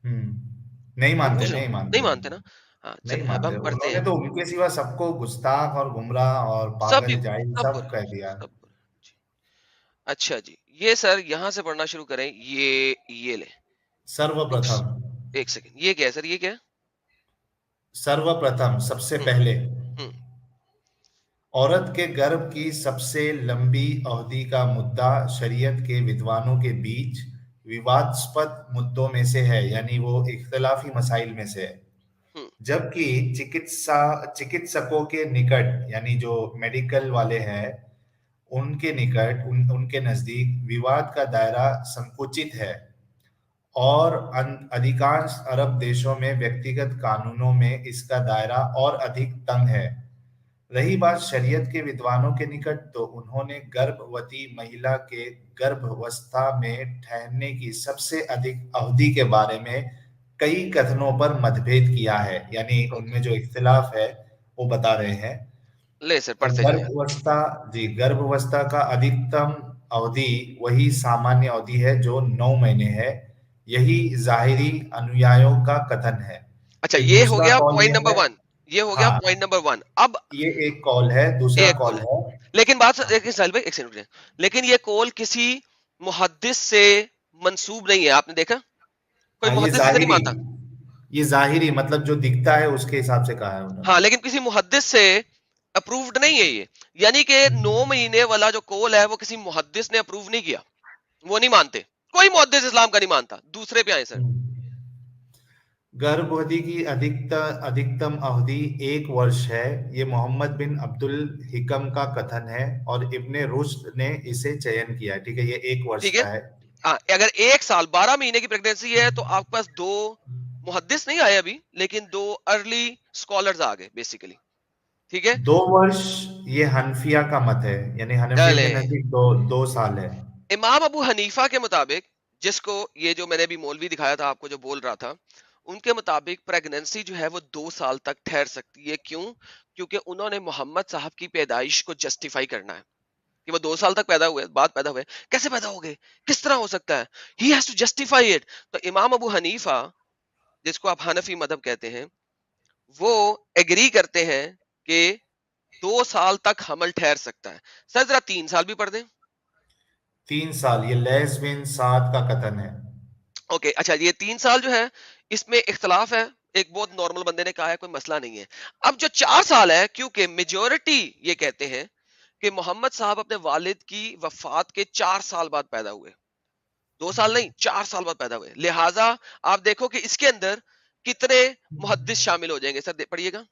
نہیں میں مانتے، پوچھ رہا نہیں ہوں، نہیں مانتے، مانتے نا؟ ہاں نہیں چلیں اب مانتے. ہم پڑھتے انہوں نے ہیں. تو ان کے سوا سب کو گستاخ اور گمراہ اور سب ہی پاگل جاہل سب سب برے، کہہ دیا. سب برے جی. اچھا جی، یہ سر یہاں سے پڑھنا شروع کریں. یہ لیں. سرو اوپس، پرتھم، ایک سیکنڈ. یہ کیا ہے سر؟ یہ کیا ہے؟ سرو پرتھم، سب سے ہوں پہلے ہوں عورت کے گربھ کی سب سے لمبی اودھی کا مدعا شریعت کے ودوانوں کے بیچ وواداسپد مدوں میں سے ہے، یعنی وہ اختلافی مسائل میں سے ہے. ہوں جبکہ چکتسکوں کے نکٹ، یعنی جو میڈیکل والے ہیں ان کے نکٹ، ان کے نزدیک وواد کا دائرہ سنکوچت ہے، اور ادھیکانش عرب دیشوں میں ویکتیگت قانونوں میں اس کا دائرہ اور ادھک تنگ ہے. رہی بات شریعت کے ودوانوں کے نکٹ، تو انہوں نے گربھوتی مہیلا کے گربھاوستھا میں ٹھہرنے کی سب سے ادھک اودھی کے بارے میں کئی کتھنوں پر متبھید کیا ہے، یعنی ان میں جو اختلاف ہے وہ بتا رہے ہیں۔ لے سر پڑھتے جائیں۔ گربھاوستھا کا ادھکتم اودھی وہی سامانیہ اودھی ہے جو 9 مہینے ہے، یہی ظاہری انویایوں کا کتھن ہے۔ اچھا پھر یہ ہو دوسرا گیا قول پوائنٹ یہ نمبر ہے، 1، یہ ہو گیا ہاں پوائنٹ نمبر 1۔ اب یہ ایک قول ہے، دوسرا ایک قول کول ہے، ہے، لیکن بات دیکھیں سہیل بھائی، ایک سیکنڈ رکیں، لیکن یہ کول کسی محدث سے منسوب نہیں ہے، آپ نے دیکھا کوئی ہاں محدث اسے نہیں مانتا، یہ ظاہری مطلب جو دکھتا ہے اس کے حساب سے کہا ہے انہوں نے۔ ہاں لیکن کسی محدث سے اپرووڈ نہیں ہے یہ، یعنی کہ 9 مہینے والا جو کول ہے وہ کسی محدث نے اپروو نہیں کیا، وہ نہیں مانتے، کوئی محدث اسلام کا نہیں مانتا۔ دوسرے پہ آئے سر۔ گربھوتی کی ادھکتم اودھی 1 ورش ہے، یہ محمد بن عبد الحکم کا کتھن ہے اور ابن رشد نے اسے چین کیا ہے، ٹھیک ہے، یہ 1 ورش ٹھیک ہے، کا ہے۔ اگر 1 سال 12 مہینے کی پریگنینسی ہے تو آپ کے پاس 2 محدث نہیں آئے ابھی، لیکن 2 ارلی اسکالرز آ گئے بیسیکلی، ٹھیک ہے۔ 2 ورش یہ حنفیہ کا مت ہے، یعنی حنفیہ کے چلے نزدیک 2 سال ہے۔ امام ابو حنیفہ کے مطابق، جس کو یہ جو میں نے ابھی مولوی دکھایا تھا آپ کو جو بول رہا تھا، ان کے مطابق پیگنینسی جو ہے وہ 2 سال تک ٹھہر سکتی ہے۔ کیوں؟ کیونکہ انہوں نے محمد صاحب کی پیدائش کو جسٹیفائی کرنا ہے کہ وہ 2 سال تک پیدا ہوئے، بعد پیدا ہوئے، کیسے پیدا ہو گئے، کس طرح ہو سکتا ہے، he has to justify it. تو امام ابو حنیفہ، جس کو آپ حنفی مذہب کہتے ہیں، وہ ایگری کرتے ہیں کہ 2 سال تک حمل ٹھہر سکتا ہے۔ سر ذرا 3 سال بھی پڑھ دیں۔ 3 سال یہ لیس بن سعد کا کتھن ہے۔ اوکے، اچھا یہ 3 سال جو ہے اس میں اختلاف ہے، ایک بہت نارمل بندے نے کہا ہے کوئی مسئلہ نہیں ہے۔ اب جو 4 سال ہے، کیونکہ میجورٹی یہ کہتے ہیں کہ محمد صاحب اپنے والد کی وفات کے 4 سال بعد پیدا ہوئے، 2 سال نہیں 4 سال بعد پیدا ہوئے، لہٰذا آپ دیکھو کہ اس کے اندر کتنے محدث شامل ہو جائیں گے۔ سر پڑھیے گا۔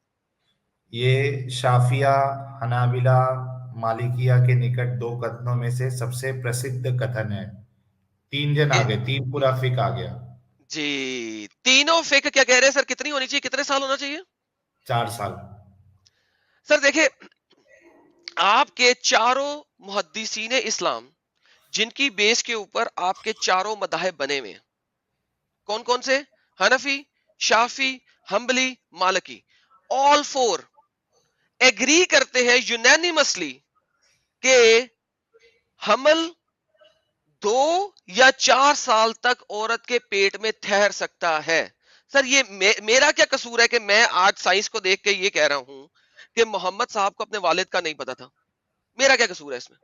یہ شافیہ، حنابلہ، مالکیہ کے نکٹ 2 کتھنوں میں سے سب سے پرسدھ کتھن ہے۔ 3 جن آ گئے، 3 پورا فقہ آ گیا۔ جی تینوں فقہ کیا کہہ رہے ہیں سر، کتنی ہونی چاہیے، کتنے سال ہونا چاہیے؟ 4 سال۔ سر دیکھیں، آپ کے چاروں محدثین اسلام جن کی بیس کے اوپر آپ کے چاروں مذاہب بنے ہوئے ہیں، کون کون سے؟ حنفی، شافی، حنبلی، مالکی، all 4 ایگری کرتے ہیں یونینیمسلی کہ حمل 2 یا 4 سال تک عورت کے پیٹ میں ٹھہر سکتا ہے۔ سر یہ میرا کیا قصور ہے کہ میں آج سائنس کو دیکھ کے یہ کہہ رہا ہوں کہ محمد صاحب کو اپنے والد کا نہیں پتا تھا، میرا کیا قصور ہے اس میں؟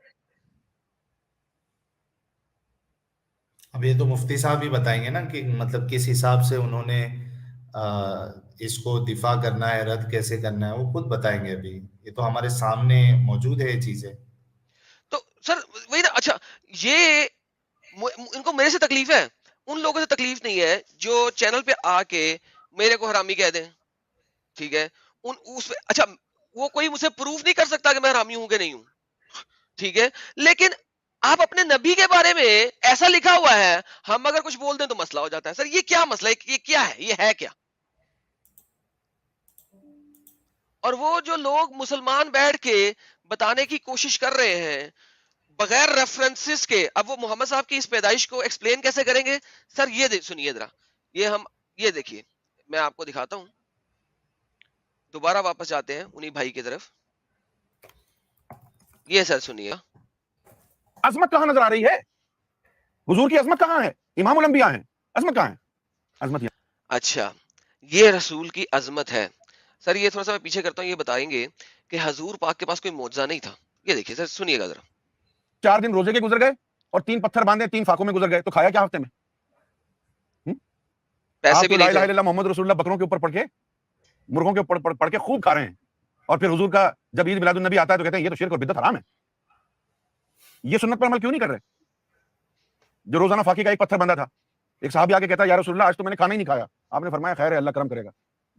اب یہ تو مفتی صاحب ہی بتائیں گے نا کہ مطلب کس حساب سے انہوں نے اس کو دفاع کرنا ہے، رد کیسے کرنا ہے، وہ خود بتائیں گے۔ ابھی یہ تو ہمارے سامنے موجود ہے یہ چیزیں۔ تو سر وہی نا، اچھا یہ ان کو میرے سے تکلیف ہے، ان لوگوں سے تکلیف نہیں ہے جو چینل پہ آ کے میرے کو حرامی کہہ دیں، ٹھیک ہے، اچھا وہ کوئی مجھے پروف نہیں کر سکتا کہ میں حرامی ہوں کہ نہیں ہوں، ٹھیک ہے، لیکن آپ اپنے نبی کے بارے میں ایسا لکھا ہوا ہے، ہم اگر کچھ بول دیں تو مسئلہ ہو جاتا ہے۔ سر یہ کیا مسئلہ ہے، یہ کیا ہے، یہ ہے کیا؟ اور وہ جو لوگ مسلمان بیٹھ کے بتانے کی کوشش کر رہے ہیں بغیر ریفرنسز کے، اب وہ محمد صاحب کی اس پیدائش کو ایکسپلین کیسے کریں گے؟ سر یہ سنیے ذرا، یہ دیکھیے، میں آپ کو دکھاتا ہوں، دوبارہ واپس جاتے ہیں انہی بھائی کی طرف، یہ سر سنیے۔ عظمت کہاں نظر آ رہی ہے؟ حضور کی عظمت کہاں ہے؟ امام الانبیاء ہیں، عظمت کہاں ہے؟ عظمت یہاں۔ اچھا یہ رسول کی عظمت ہے۔ سر یہ تھوڑا سا میں پیچھے کرتا ہوں، یہ بتائیں گے کہ حضور پاک کے پاس کوئی معجزہ نہیں تھا۔ یہ دیکھیے سر، سنیے گا ذرا۔ 4 دن روزے کے گزر گئے اور 3 پتھر باندھے 3 فاقوں میں گزر گئے، تو کھایا کیا ہفتے میں؟ پیسے آپ بھی تو لا نہیں الہ تھے۔ الا اللہ محمد رسول اللہ بکروں کے اوپر پڑھ کے، مرغوں کے اوپر پڑھ کے خوب کھا رہے ہیں، اور پھر حضور کا جب عید میلاد النبی آتا ہے تو کہتے ہیں یہ تو شرک اور بدعت حرام ہے۔ یہ سنت پر عمل کیوں نہیں کر رہے؟ جو روزانہ فاقے کا ایک پتھر بندھا تھا، ایک صحابی آ کے کہتا ہے یا رسول اللہ آج تو میں نے کھانا ہی نہیں کھایا۔ آپ نے فرمایا خیر ہے، اللہ کرم کرے گا،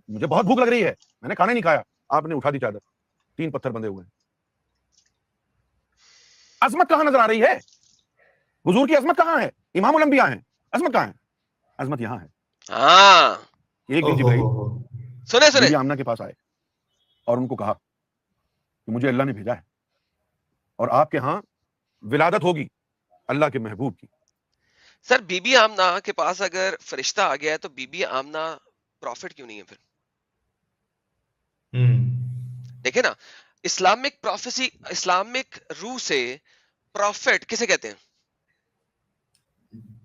مجھے بہت بھوک لگ رہی ہے، میں نے کھانا ہی نہیں کھایا۔ آپ نے اٹھا دی چادر، 3 پتھر بندھے ہوئے ہیں۔ عظمت کہاں نظر آ رہی ہے؟ حضور کی عظمت کہاں ہے؟ امام الانبیاء ہیں، عظمت کہاں ہے؟ عظمت یہاں ہے۔ ہاں ایک دن جبرائیل سنے بی بی آمنہ کے پاس آئے اور ان کو کہا کہ مجھے اللہ نے بھیجا ہے اور آپ کے ہاں ولادت ہوگی اللہ کے محبوب کی. سر بی بی آمنہ کے پاس اگر فرشتہ آ گیا ہے تو بی بی آمنہ پروفٹ کیوں نہیں ہے پھر؟ دیکھیں نا، اسلامک پروفیسی، اسلامک روح سے پروفٹ کسے کہتے ہیں؟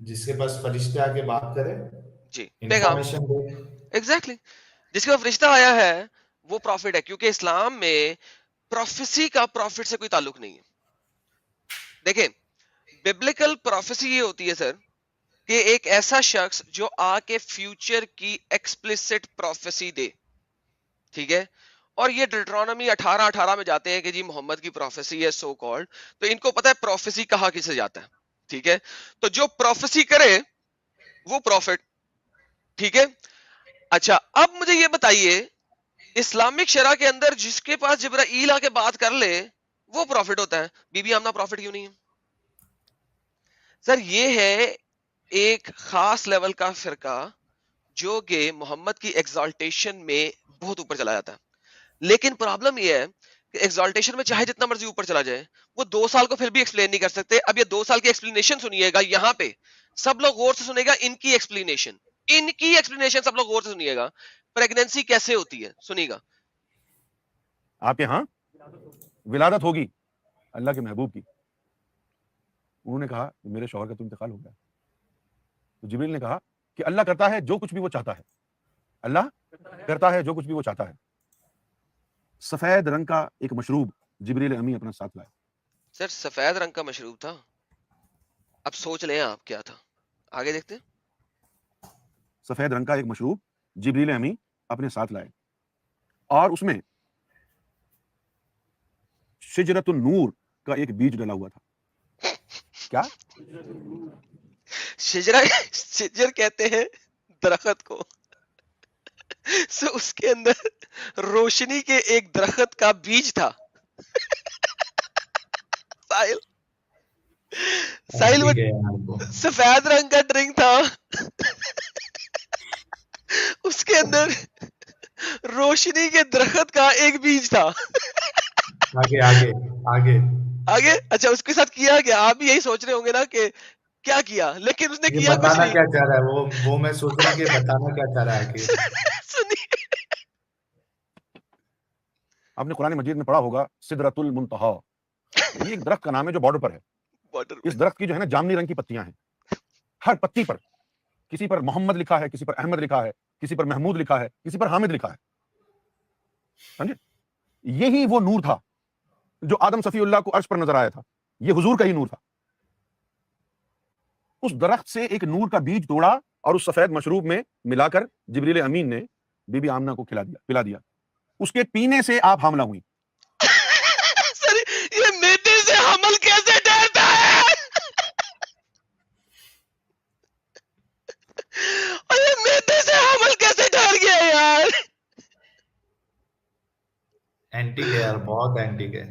جس کے پاس فرشتے آ کے بات کرے، جی پیغام، انفارمیشن دے. ایگزیکٹلی جس کا فرشتہ آیا ہے وہ پروفٹ ہے، کیونکہ اسلام میں پروفیسی کا پروفٹ سے کوئی تعلق نہیں ہے. دیکھیں ببلیکل پروفیسی یہ ہوتی ہے سر کہ ایک ایسا شخص جو آ کے فیوچر کی ایکسپلسٹ پروفیسی دے، ٹھیک ہے. اور یہ ڈیوٹرانومی 18:18 میں جاتے ہیں کہ جی محمد کی پروفیسی ہے سو کالڈ، تو ان کو پتا ہے پروفیسی کہا کسے جاتا ہے، ٹھیک ہے. تو جو پروفیسی کرے وہ پروفٹ، ٹھیک ہے. اچھا اب مجھے یہ بتائیے اسلامک شرع کے اندر جس کے پاس جبرائیل آ کے بات کر لے وہ پروفٹ ہوتا ہے، بی بی آمنہ پروفٹ کیوں نہیں ہے؟ سر یہ ہے ایک خاص لیول کا فرقہ جو کہ محمد کی ایگزالٹیشن میں بہت اوپر چلا جاتا ہے. لیکن پرابلم یہ ہے کہ ایگزالٹیشن میں چاہے جتنا مرضی اوپر چلا جائے وہ 2 سال کو پھر بھی ایکسپلین نہیں کر سکتے. اب یہ 2 سال کی ایکسپلینیشن سنیے گا، یہاں پہ سب لوگ غور سے سنیے گا، ان کی ایکسپلینیشن سب لوگ غور سے سنیے گا. پریگنینسی کیسے ہوتی ہے سنیے گا. آپ کے ہاں ولادت ہوگی اللہ کے محبوب کی. انہوں نے کہا کہ میرے شوہر کا تو انتقال ہو گیا. تو جبریل نے کہا کہ اللہ کرتا ہے جو کچھ بھی وہ چاہتا ہے، اللہ کرتا ہے جو کچھ بھی وہ چاہتا ہے. سفید رنگ کا ایک مشروب جبریل امی اپنا ساتھ لائے. سر سفید رنگ کا مشروب تھا، اب سوچ لیں آپ کیا تھا، آگے دیکھتے ہیں. سفید رنگ کا ایک مشروب جبریل امی اپنے ساتھ لائے اور اس میں شجرت النور کا ایک بیج ڈلا ہوا تھا. کیا؟ شجر کہتے ہیں درخت کو. سو اس کے اندر روشنی کے ایک درخت کا بیج تھا. ساحل وہ ٹھیک ہے یار وہ. سفید رنگ کا ڈرنک تھا، اس کے اندر روشنی کے درخت کا ایک بیج تھا. آگے آگے آگے آگے اچھا اس کے ساتھ کیا گیا، آپ بھی یہی سوچ رہے ہوں گے نا کہ کیا کیا، لیکن اس نے یہ کیا کچھ بتانا نہیں. کیا چاہ رہا ہے وہ میں سوچ رہا ہوں کہ بتانا کیا چاہ رہا ہے آخر. سنیے آپ نے قرآن مجید میں پڑھا ہوگا سدرۃ المنتہا، یہ ایک درخت کا نام ہے جو بارڈر پر ہے. بارڈر اس درخت کی جو ہے نا جامنی رنگ کی پتیاں ہیں، ہر پتی پر کسی پر محمد لکھا ہے، کسی پر احمد لکھا ہے، کسی پر محمود لکھا ہے، کسی پر حامد لکھا ہے. سمجھے؟ یہی وہ نور تھا جو آدم صفی اللہ کو عرش پر نظر آیا تھا، یہ حضور کا ہی نور تھا. اس درخت سے ایک نور کا بیج توڑا اور اس سفید مشروب میں ملا کر جبریل امین نے بی بی آمنہ کو پلا دیا. اس کے پینے سے آپ حاملہ ہوئی. سر یہ میدے سے حمل کیسے ٹھہرتا ہے؟ اور یہ میدے سے حمل کیسے ٹھہر گیا یار؟ اینٹک ہے یار، بہت اینٹک ہے.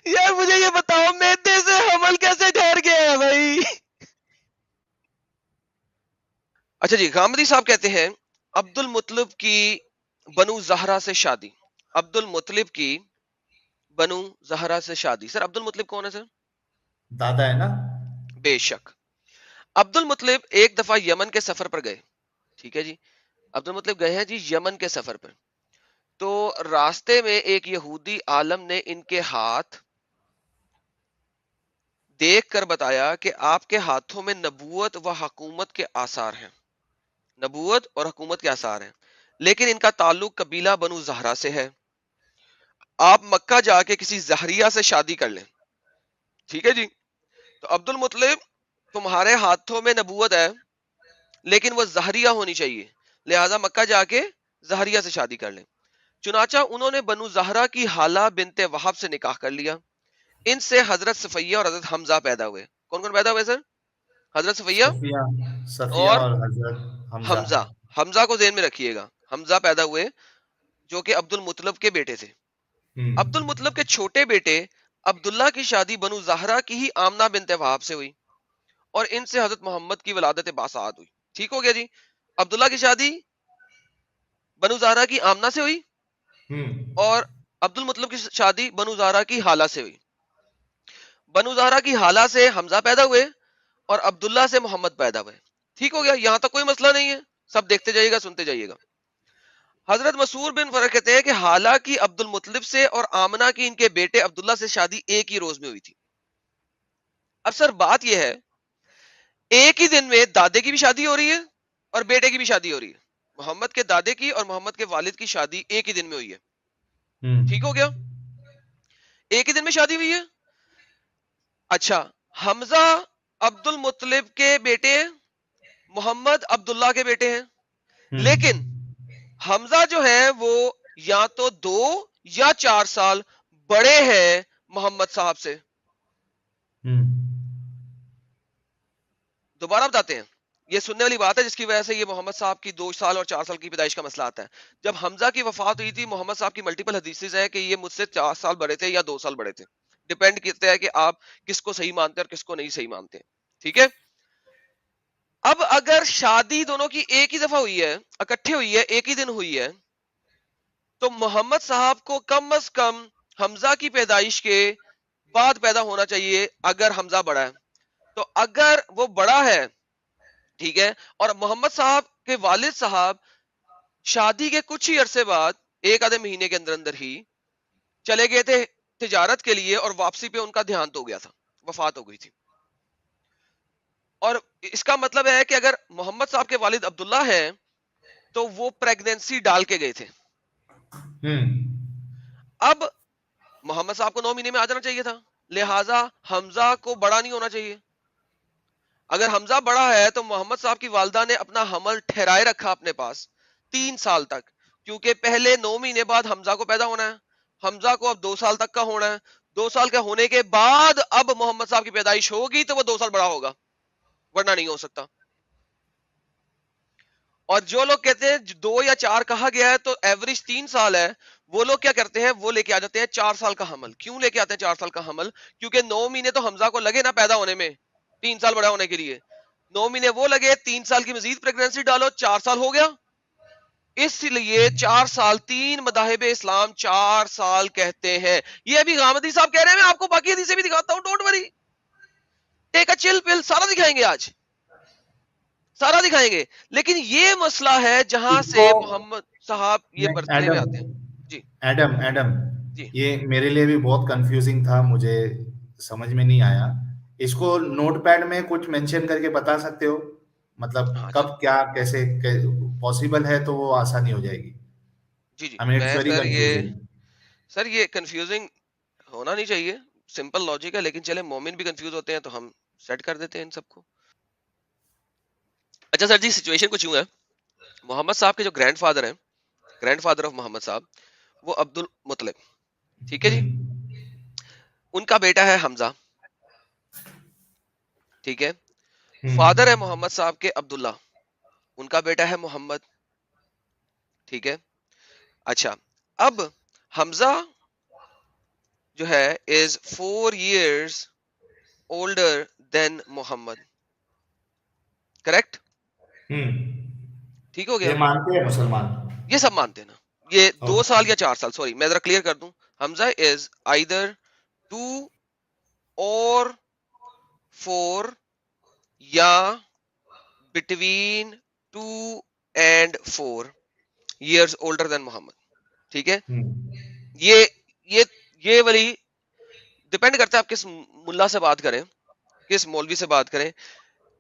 یار مجھے یہ بتاؤ میدے سے حمل کیسے ٹھہر گیا ہے بھائی؟ اچھا جی، غامدی صاحب کہتے ہیں عبد المطلب کی بنو زہرا سے شادی. عبد المطلب کی بنو زہرا سے شادی. سر عبد المطلب کون ہے سر؟ دادا ہے نا. بے شک. عبد المطلب ایک دفعہ یمن کے سفر پر گئے، ٹھیک ہے جی. عبد المطلب گئے ہیں جی یمن کے سفر پر. تو راستے میں ایک یہودی عالم نے ان کے ہاتھ دیکھ کر بتایا کہ آپ کے ہاتھوں میں نبوت و حکومت کے آثار ہیں، نبوت اور حکومت کے آثار ہیں، لیکن ان کا تعلق قبیلہ بنو زہرا سے ہے. آپ مکہ جا کے کسی زہریہ سے شادی کر لیں. ٹھیک ہے جی. تو عبد المطلب تمہارے ہاتھوں میں نبوت ہے لیکن وہ زہریہ ہونی چاہیے، لہذا مکہ جا کے زہریہ سے شادی کر لیں. چنانچہ انہوں نے بنو زہرا کی حالہ بنت وہب سے نکاح کر لیا. ان سے حضرت صفیہ اور حضرت حمزہ پیدا ہوئے. کون کون پیدا ہوئے سر؟ حضرت صفیہ صفیہ اور اور حضرت حمزہ. حمزہ کو ذہن میں رکھیے گا، حمزہ پیدا ہوئے جو کہ عبد المطلب کے بیٹے تھے. عبد المطلب کے چھوٹے بیٹے عبداللہ کی شادی بنو زہرا کی ہی آمنہ بنت وہب سے ہوئی اور ان سے حضرت محمد کی ولادت باسعد ہوئی. ٹھیک ہو گیا جی. عبداللہ کی شادی بنو زہرا کی آمنہ سے ہوئی اور ہم عبد المطلب کی شادی بنو زہرا کی حالہ سے ہوئی. بنو زہرا کی حالہ سے حمزہ پیدا ہوئے اور عبداللہ سے محمد پیدا ہوئے. ٹھیک ہو گیا, یہاں تک کوئی مسئلہ نہیں ہے, سب دیکھتے جائیے گا, سنتے جائیے گا. حضرت مسعود بن فرق کہتے ہیں کہ حالہ کی عبد المطلب سے اور آمنہ کی ان کے بیٹے عبداللہ سے شادی ایک ہی روز میں ہوئی تھی. اب سر بات یہ ہے, ایک ہی دن میں دادے کی بھی شادی ہو رہی ہے اور بیٹے کی بھی شادی ہو رہی ہے. محمد کے دادے کی اور محمد کے والد کی شادی ایک ہی دن میں ہوئی ہے. ٹھیک ہو گیا, ایک ہی دن میں شادی ہوئی ہے. اچھا, حمزہ عبد المطلب کے بیٹے ہیں, محمد عبداللہ کے بیٹے ہیں, لیکن حمزہ جو ہے وہ یا تو 2 یا 4 سال بڑے ہیں محمد صاحب سے. دوبارہ بتاتے ہیں, یہ سننے والی بات ہے جس کی وجہ سے یہ محمد صاحب کی 2 سال اور 4 سال کی پیدائش کا مسئلہ آتا ہے. جب حمزہ کی وفات ہوئی تھی, محمد صاحب کی ملٹیپل حدیثز ہیں کہ یہ مجھ سے 4 سال بڑے تھے یا 2 سال بڑے تھے. ڈیپینڈ کرتا ہے کہ آپ کس کو صحیح مانتے ہیں اور کس کو نہیں صحیح مانتے. ٹھیک ہے, اب اگر شادی دونوں کی ایک ہی دفعہ ہوئی ہے, اکٹھے ہوئی ہے, ایک ہی دن ہوئی ہے, تو محمد صاحب کو کم از کم حمزہ کی پیدائش کے بعد پیدا ہونا چاہیے اگر حمزہ بڑا ہے. تو اگر وہ بڑا ہے, ٹھیک ہے, اور محمد صاحب کے والد صاحب شادی کے کچھ ہی عرصے بعد, ایک آدھے مہینے کے اندر اندر ہی چلے گئے تھے تجارت کے لیے اور واپسی پہ ان کا دیہانت ہو گیا تھا, وفات ہو گئی تھی. اور اس کا مطلب ہے کہ اگر محمد صاحب کے والد عبداللہ ہیں تو وہ پریگنینسی ڈال کے گئے تھے. اب محمد صاحب کو 9 مہینے میں آ جانا چاہیے تھا, لہٰذا حمزہ کو بڑا نہیں ہونا چاہیے. اگر حمزہ بڑا ہے تو محمد صاحب کی والدہ نے اپنا حمل ٹھہرائے رکھا اپنے پاس 3 سال تک, کیونکہ پہلے 9 مہینے بعد حمزہ کو پیدا ہونا ہے, حمزہ کو اب 2 سال تک کا ہونا ہے. 2 سال کا ہونے کے بعد اب محمد صاحب کی پیدائش ہوگی تو وہ 2 سال بڑا ہوگا, ورنہ نہیں ہو سکتا. اور جو لوگ کہتے ہیں 2 یا 4 کہا گیا ہے تو ایوریج 3 سال ہے, وہ لوگ کیا کرتے ہیں, وہ لے کے آ جاتے ہیں 4 سال کا حمل. کیوں لے کے آتے ہیں 4 سال کا حمل؟ کیونکہ 9 مہینے تو حمزہ کو لگے نا پیدا ہونے میں, 3 سال بڑا ہونے کے لیے 9 مہینے وہ لگے, 3 سال کی مزید پریگنینسی ڈالو, 4 سال ہو گیا. اس لیے 4 سال 3 مذاہب اسلام 4 سال کہتے ہیں. یہ ابھی غامدی صاحب کہہ رہے ہیں, میں آپ کو باقی حدیثیں بھی دکھاتا ہوں, ڈونٹ وری, ٹیک اے چل پل, سارا دکھائیں گے, آج سارا دکھائیں گے. لیکن یہ مسئلہ ہے جہاں سے محمد صاحب یہ برتنے میں آتے ہیں. جی ایڈم جی, یہ میرے لیے بھی بہت کنفیوزنگ تھا, مجھے سمجھ میں نہیں آیا. اس کو نوٹ پیڈ میں کچھ مینشن کر کے بتا سکتے ہو, مطلب ہاں کب کیا کیسے پاسبل ہے, تو وہ آسانی ہو جائے گی. جی جی, اٹس میں ویری کنفیوزنگ. سر یہ کنفیوزنگ ہونا نہیں چاہیے, سمپل لاجک ہے, لیکن چلے مومن بھی کنفیوز ہوتے ہیں تو ہم سیٹ کر دیتے ہیں ان سب کو. اچھا سر جی, سچویشن کچھ یوں ہے, محمد صاحب کے جو گرینڈ فادر ہیں, گرینڈ فادر آف محمد صاحب, وہ عبد المطلب, ٹھیک ہے جی, ان کا بیٹا ہے حمزہ, ٹھیک ہے. فادر ہے محمد صاحب کے عبداللہ, ان کا بیٹا ہے محمد, ٹھیک ہے. اچھا, اب حمزہ جو ہے is 4 years older than Muhammad, correct, ٹھیک ہو گیا. یہ مانتے ہیں مسلمان, یہ سب مانتے ہیں نا, یہ 2 سال یا 4 سال, سوری میں ذرا کلیئر کر دوں, حمزہ از either 2 or 4 یا between 2 and 4 years older than محمد, ٹھیک ہے. یہ والی ڈپینڈ کرتا ہے آپ کس ملا سے بات کریں, کس مولوی سے بات کریں.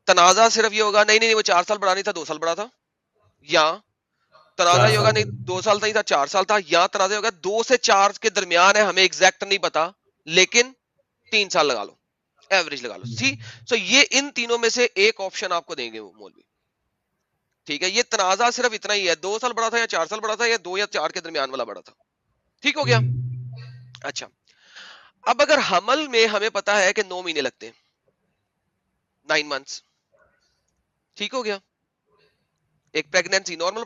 تنازع صرف یہ ہوگا نہیں وہ 4 سال بڑا نہیں تھا 2 سال بڑا تھا, یا تنازع یہ ہوگا نہیں 2 سال نہیں تھا 4 سال تھا, یا تنازع ہوگا 2 سے 4 کے درمیان ہے, ہمیں ایگزیکٹ نہیں پتا, لیکن 3 سال لگا لو, ایوریج لگا لو. ٹھیک, سو یہ ان تینوں میں سے ایک آپشن آپ کو دیں گے وہ مولوی, ٹھیک ہے. یہ تنازع صرف اتنا ہی ہے, 2 سال بڑا تھا یا 4 سال بڑا تھا, یا 2 یا 4 کے درمیان والا بڑا تھا, ٹھیک ہو گیا. اچھا, اب اگر حمل میں ہمیں پتا ہے کہ 9 مہینے لگتے ہیں, 9 months, ٹھیک ہو گیا. ایک پریگنینسی, نارمل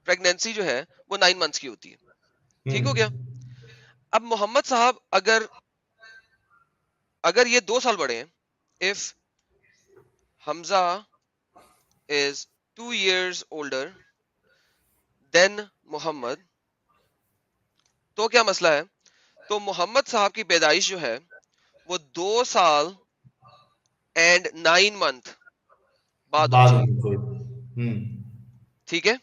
پریگنینسی جو ہے وہ 9 months کی ہوتی ہے, ٹھیک ہو گیا. اب محمد صاحب اگر یہ 2 سال بڑے ہیں, if Hamza is 2 years older than Muhammad. تو کیا مسئلہ ہے؟ تو محمد صاحب کی پیدائش جو ہے وہ 2 سال اینڈ 9 منتھ بعد ہونی بعد چاہیے. میں کوئی ٹھیک ہے،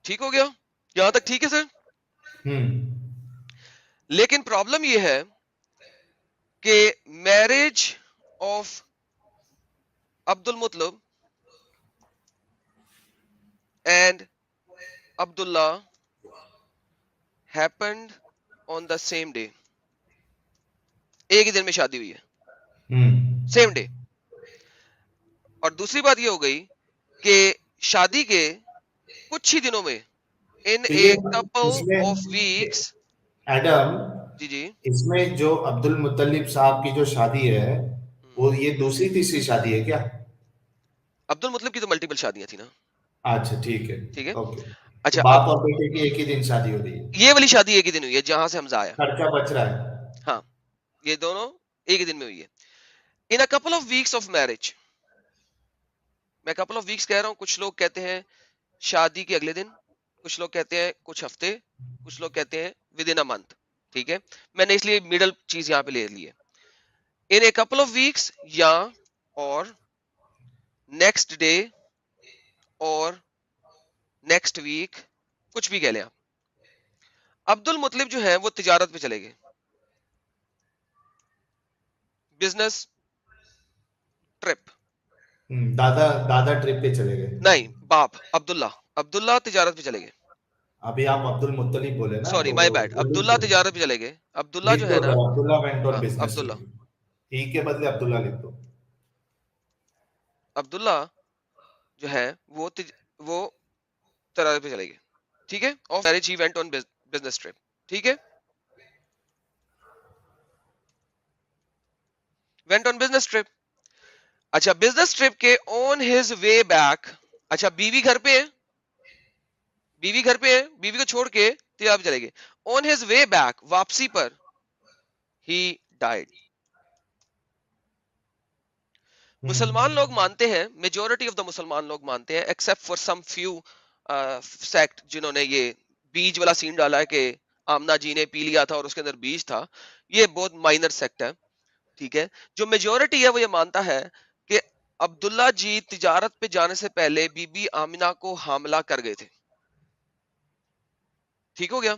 ٹھیک ہو گیا یہاں تک؟ ٹھیک ہے سر. لیکن پرابلم یہ ہے کہ marriage of Abdul Muttalib and Abdullah happened on the same day. ایک ہی دن میں شادی ہوئی ہے، سیم ڈے. اور دوسری بات یہ ہو گئی کہ شادی کے کچھ ہی دنوں میں ان تو اے یہ کپل اس میں آف ویکس. ایڈم جی جی اس میں جو عبد المطلب صاحب کی جو شادی ہے وہ یہ دوسری تیسری شادی ہے کیا؟ عبد المطلب کی تو ملٹیپل شادیاں تھیں نا. اچھا ٹھیک ہے، ٹھیک ہے، اوکے. تو اچھا اب باپ اور بیٹے کی ایک ہی دن شادی ہو رہی ہے، یہ والی شادی ایک ہی دن ہوئی ہے جہاں سے حمزہ آیا. خرچہ بچ رہا ہے. ہاں یہ دونوں ایک ہی دن میں ہوئی ہے. In a couple of weeks of marriage, میں کپل آف ویکس کہہ رہا ہوں، کچھ لوگ کہتے ہیں شادی کے اگلے دن، کچھ لوگ کہتے ہیں کچھ ہفتے، کچھ لوگ کہتے ہیں ود ان اے منتھ. ٹھیک ہے، میں نے اس لیے مڈل چیز یہاں پہ لے لی ہے. ان اے کپل آف ویکس یا اور نیکسٹ ڈے اور نیکسٹ ویک، کچھ بھی کہہ لیں آپ. عبد المطلب جو ہے وہ تجارت پہ چلے گئے، بزنس ٹرپ. دادا ٹرپ پہ چلے گئے. نہیں، باپ عبداللہ تجارت پہ چلے گئے. ابھی آپ عبد المطلب بولے نا سوری تو مائی وہ بیڈ، عبداللہ تجارت پہ چلے گئے. عبداللہ لکھ جو دو ہے نا، ادھر، عبداللہ وینٹ آن ہاں بزنس عبداللہ ٹرپ. ٹھیک کے بدلے عبداللہ لکھ دو. عبداللہ جو ہے وہ تجارت پہ چلے گئے. ٹھیک ہے، of marriage he went on business trip. ٹھیک ہے، went on business trip. اچھا بزنس ٹرپ کے on his way back، اچھا بیوی گھر پہ ہے، بیوی کو چھوڑ کے تجارت پہ چلے گئے. on his way back، واپسی پر he died. مسلمان لوگ مانتے ہیں، میجورٹی آف دا مسلمان لوگ مانتے ہیں except for some few sect جنہوں نے یہ بیج والا سین ڈالا ہے کہ آمنہ جی نے پی لیا تھا اور اس کے اندر بیج تھا. یہ بہت مائنر سیکٹ ہے. ٹھیک ہے، جو میجورٹی ہے وہ یہ مانتا ہے کہ عبداللہ جی تجارت پہ جانے سے پہلے بی بی آمنہ کو حاملہ کر گئے تھے. ٹھیک ہو گیا،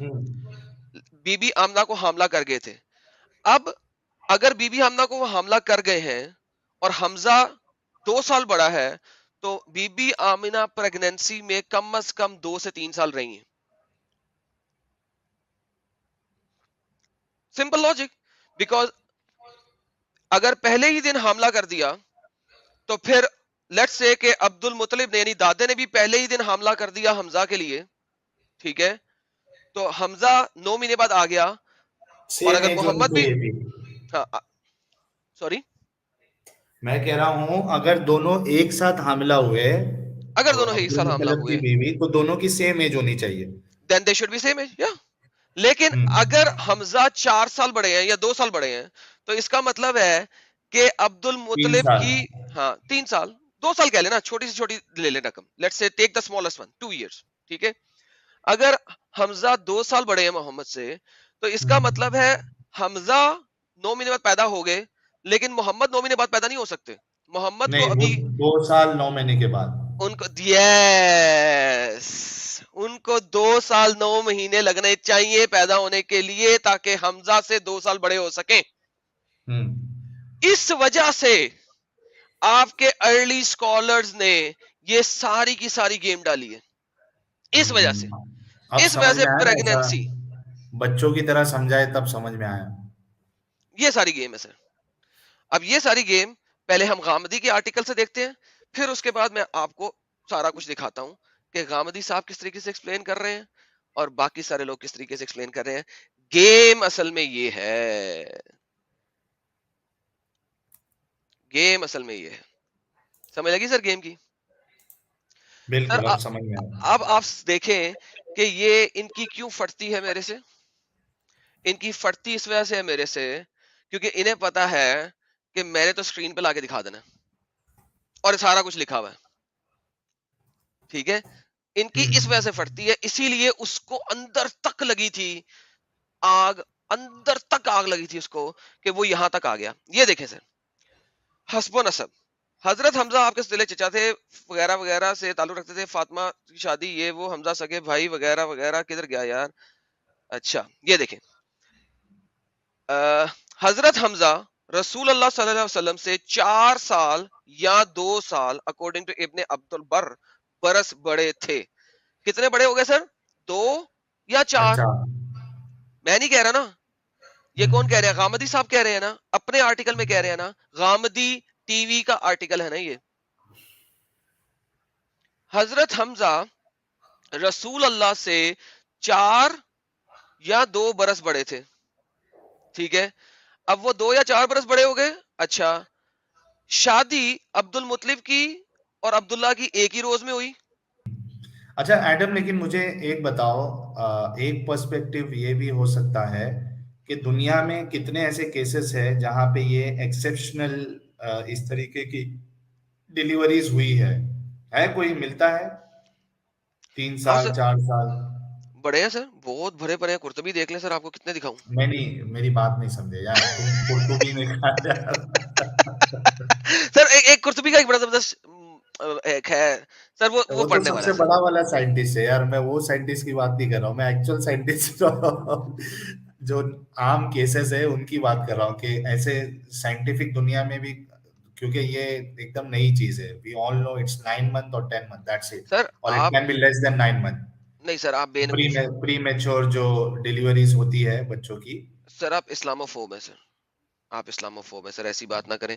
بی بی آمنہ کو حاملہ کر گئے تھے. اب اگر بی بی آمنہ کو وہ حاملہ کر گئے ہیں اور حمزہ 2 سال بڑا ہے تو بی بی آمنہ پریگنینسی میں کم از کم 2 سے 3 سال رہی ہیں. Simple logic. بیکاز اگر پہلے ہی دن حاملہ کر دیا تو پھر لیٹس سے کہ عبد المطلب نے یعنی دادے نے بھی پہلے ہی دن حاملہ کر دیا حمزہ کے لیے. ٹھیک ہے، تو حمزہ 9 مہینے بعد آ گیا. اور سیم اگر ایج ہونی محمد بھی، چاہیے تھی. ہاں سوری، میں کہہ رہا ہوں اگر دونوں ایک ساتھ حاملہ ہوئے اگر دونوں ایک عبد سال حاملہ المطلب کی ہوئے بیوی تو دونوں کی سیم ایج ہونی چاہیے. Then they should be same age. لیکن اگر حمزہ 4 سال بڑے ہیں یا 2 سال بڑے ہیں تو اس کا مطلب ہے کہ عبد 3 المطلب سال. کی، ہاں 3 سال 2 سال کہہ لینا، چھوٹی سے چھوٹی لے لیں رقم، let's say take the smallest one 2 years. ٹھیک ہے، اگر حمزہ 2 سال بڑے ہیں محمد سے تو اس کا مطلب ہے حمزہ 9 مہینے بعد پیدا ہو گئے لیکن محمد 9 مہینے بعد پیدا نہیں ہو سکتے. محمد کو نہیں، وہ ابھی 2 سال 9 مہینے کے بعد. ان کو یس ان کو 2 سال 9 مہینے لگنے چاہیے پیدا ہونے کے لیے تاکہ حمزہ سے 2 سال بڑے ہو سکیں. اس وجہ سے آپ کے ارلی اسکالرز نے یہ ساری کی ساری گیم ڈالی ہے. اس وجہ سے، اب اس وجہ سمجھ سے میں آیا نا، ایسا پریگنینسی، بچوں کی طرح سمجھائے تب سمجھ میں آیا. یہ ساری گیم ہے سر. اب یہ ساری گیم پہلے ہم غامدی کے آرٹیکل سے دیکھتے ہیں، پھر اس کے بعد میں آپ کو سارا کچھ دکھاتا ہوں کہ غامدی صاحب کس طریقے سے ایکسپلین کر رہے ہیں اور باقی سارے لوگ کس طریقے سے ایکسپلین کر رہے ہیں. گیم اصل میں یہ ہے، گیم اصل میں یہ ہے. سمجھ لگی سر گیم کی؟ سر بالکل اب سمجھ میں آیا. اب آپ دیکھیں کہ یہ ان کی کیوں پھٹتی ہے میرے سے. ان کی پھٹتی اس وجہ سے ہے میرے سے کیونکہ انہیں پتا ہے کہ میں نے تو اسکرین پہ لا کے دکھا دینا اور سارا کچھ لکھا ہوا ہے. ٹھیک ہے, ان کی اس وجہ سے پھٹتی ہے, اسی لیے اس کو اندر تک لگی تھی آگ, اندر تک آگ لگی تھی اس کو کہ وہ یہاں تک آ گیا. یہ دیکھیں سر, حسب و نسب, حضرت حمزہ آپ کے دلے چچا تھے وغیرہ وغیرہ سے تعلق رکھتے تھے, فاطمہ کی شادی یہ وہ, حمزہ سگے بھائی وغیرہ وغیرہ, کدھر گیا یار. اچھا یہ دیکھیں, حضرت حمزہ رسول اللہ صلی اللہ علیہ وسلم سے 4 سال یا 2 سال اکارڈنگ ٹو ابن عبد البر برس بڑے تھے. کتنے بڑے ہو گئے سر؟ 2 یا 4؟ اچھا میں نہیں کہہ رہا نا, یہ کون کہہ رہے ہیں؟ غامدی صاحب کہہ رہے ہیں نا, اپنے آرٹیکل میں کہہ رہے ہیں نا, غامدی ٹی وی کا آرٹیکل ہے نا یہ. حضرت حمزہ رسول اللہ سے 4 یا 2 برس بڑے تھے. ٹھیک ہے, اب وہ 2 یا 4 برس بڑے ہو گئے. اچھا, شادی عبد المطلب کی اور عبداللہ کی ایک ہی روز میں ہوئی. اچھا ایڈم, لیکن مجھے ایک بتاؤ, ایک پرسپیکٹیو یہ بھی ہو سکتا ہے کہ دنیا میں کتنے ایسے کیسز ہیں جہاں پہ یہ ایکسیپشنل اس طریقے کی ڈیلیوریز ہوئی ہے کوئی ملتا ہے 3 ہاں سال سر, 4 سال؟ بڑے ہیں سر, بہت بڑے بڑے ہیں. قرطبی دیکھ لیں سر, آپ کو کتنے دکھاؤں. میں نہیں, میری بات نہیں سمجھے یار, تم قرطبی میں کہا یار. سر ایک قرطبی کا ایک بڑا زبردست ایک ہے سر, وہ وہ تو پڑھنے سب والا سے ہے. بڑا والا سائنٹسٹ ہے یار, میں وہ سائنٹسٹ کی بات نہیں کر رہا ہوں, میں ایکچوئل سائنٹسٹ جو عام کیسز ہے ان کی بات کر رہا ہوں, کہ ایسے سائنٹیفک دنیا میں بھی, کیونکہ یہ ایک دم نئی چیز ہے. وی آل نو اٹس 9 months اور 10 months, that's it, sir or it آپ can be less than 9 months. نہیں سر, آپ بے نقوف ہیں پری میچور جو ڈیلیوریز ہوتی ہے بچوں کی. سر, آپ اسلاموفوب ہیں سر, آپ اسلاموفوب ہیں سر, ایسی بات نہ کریں.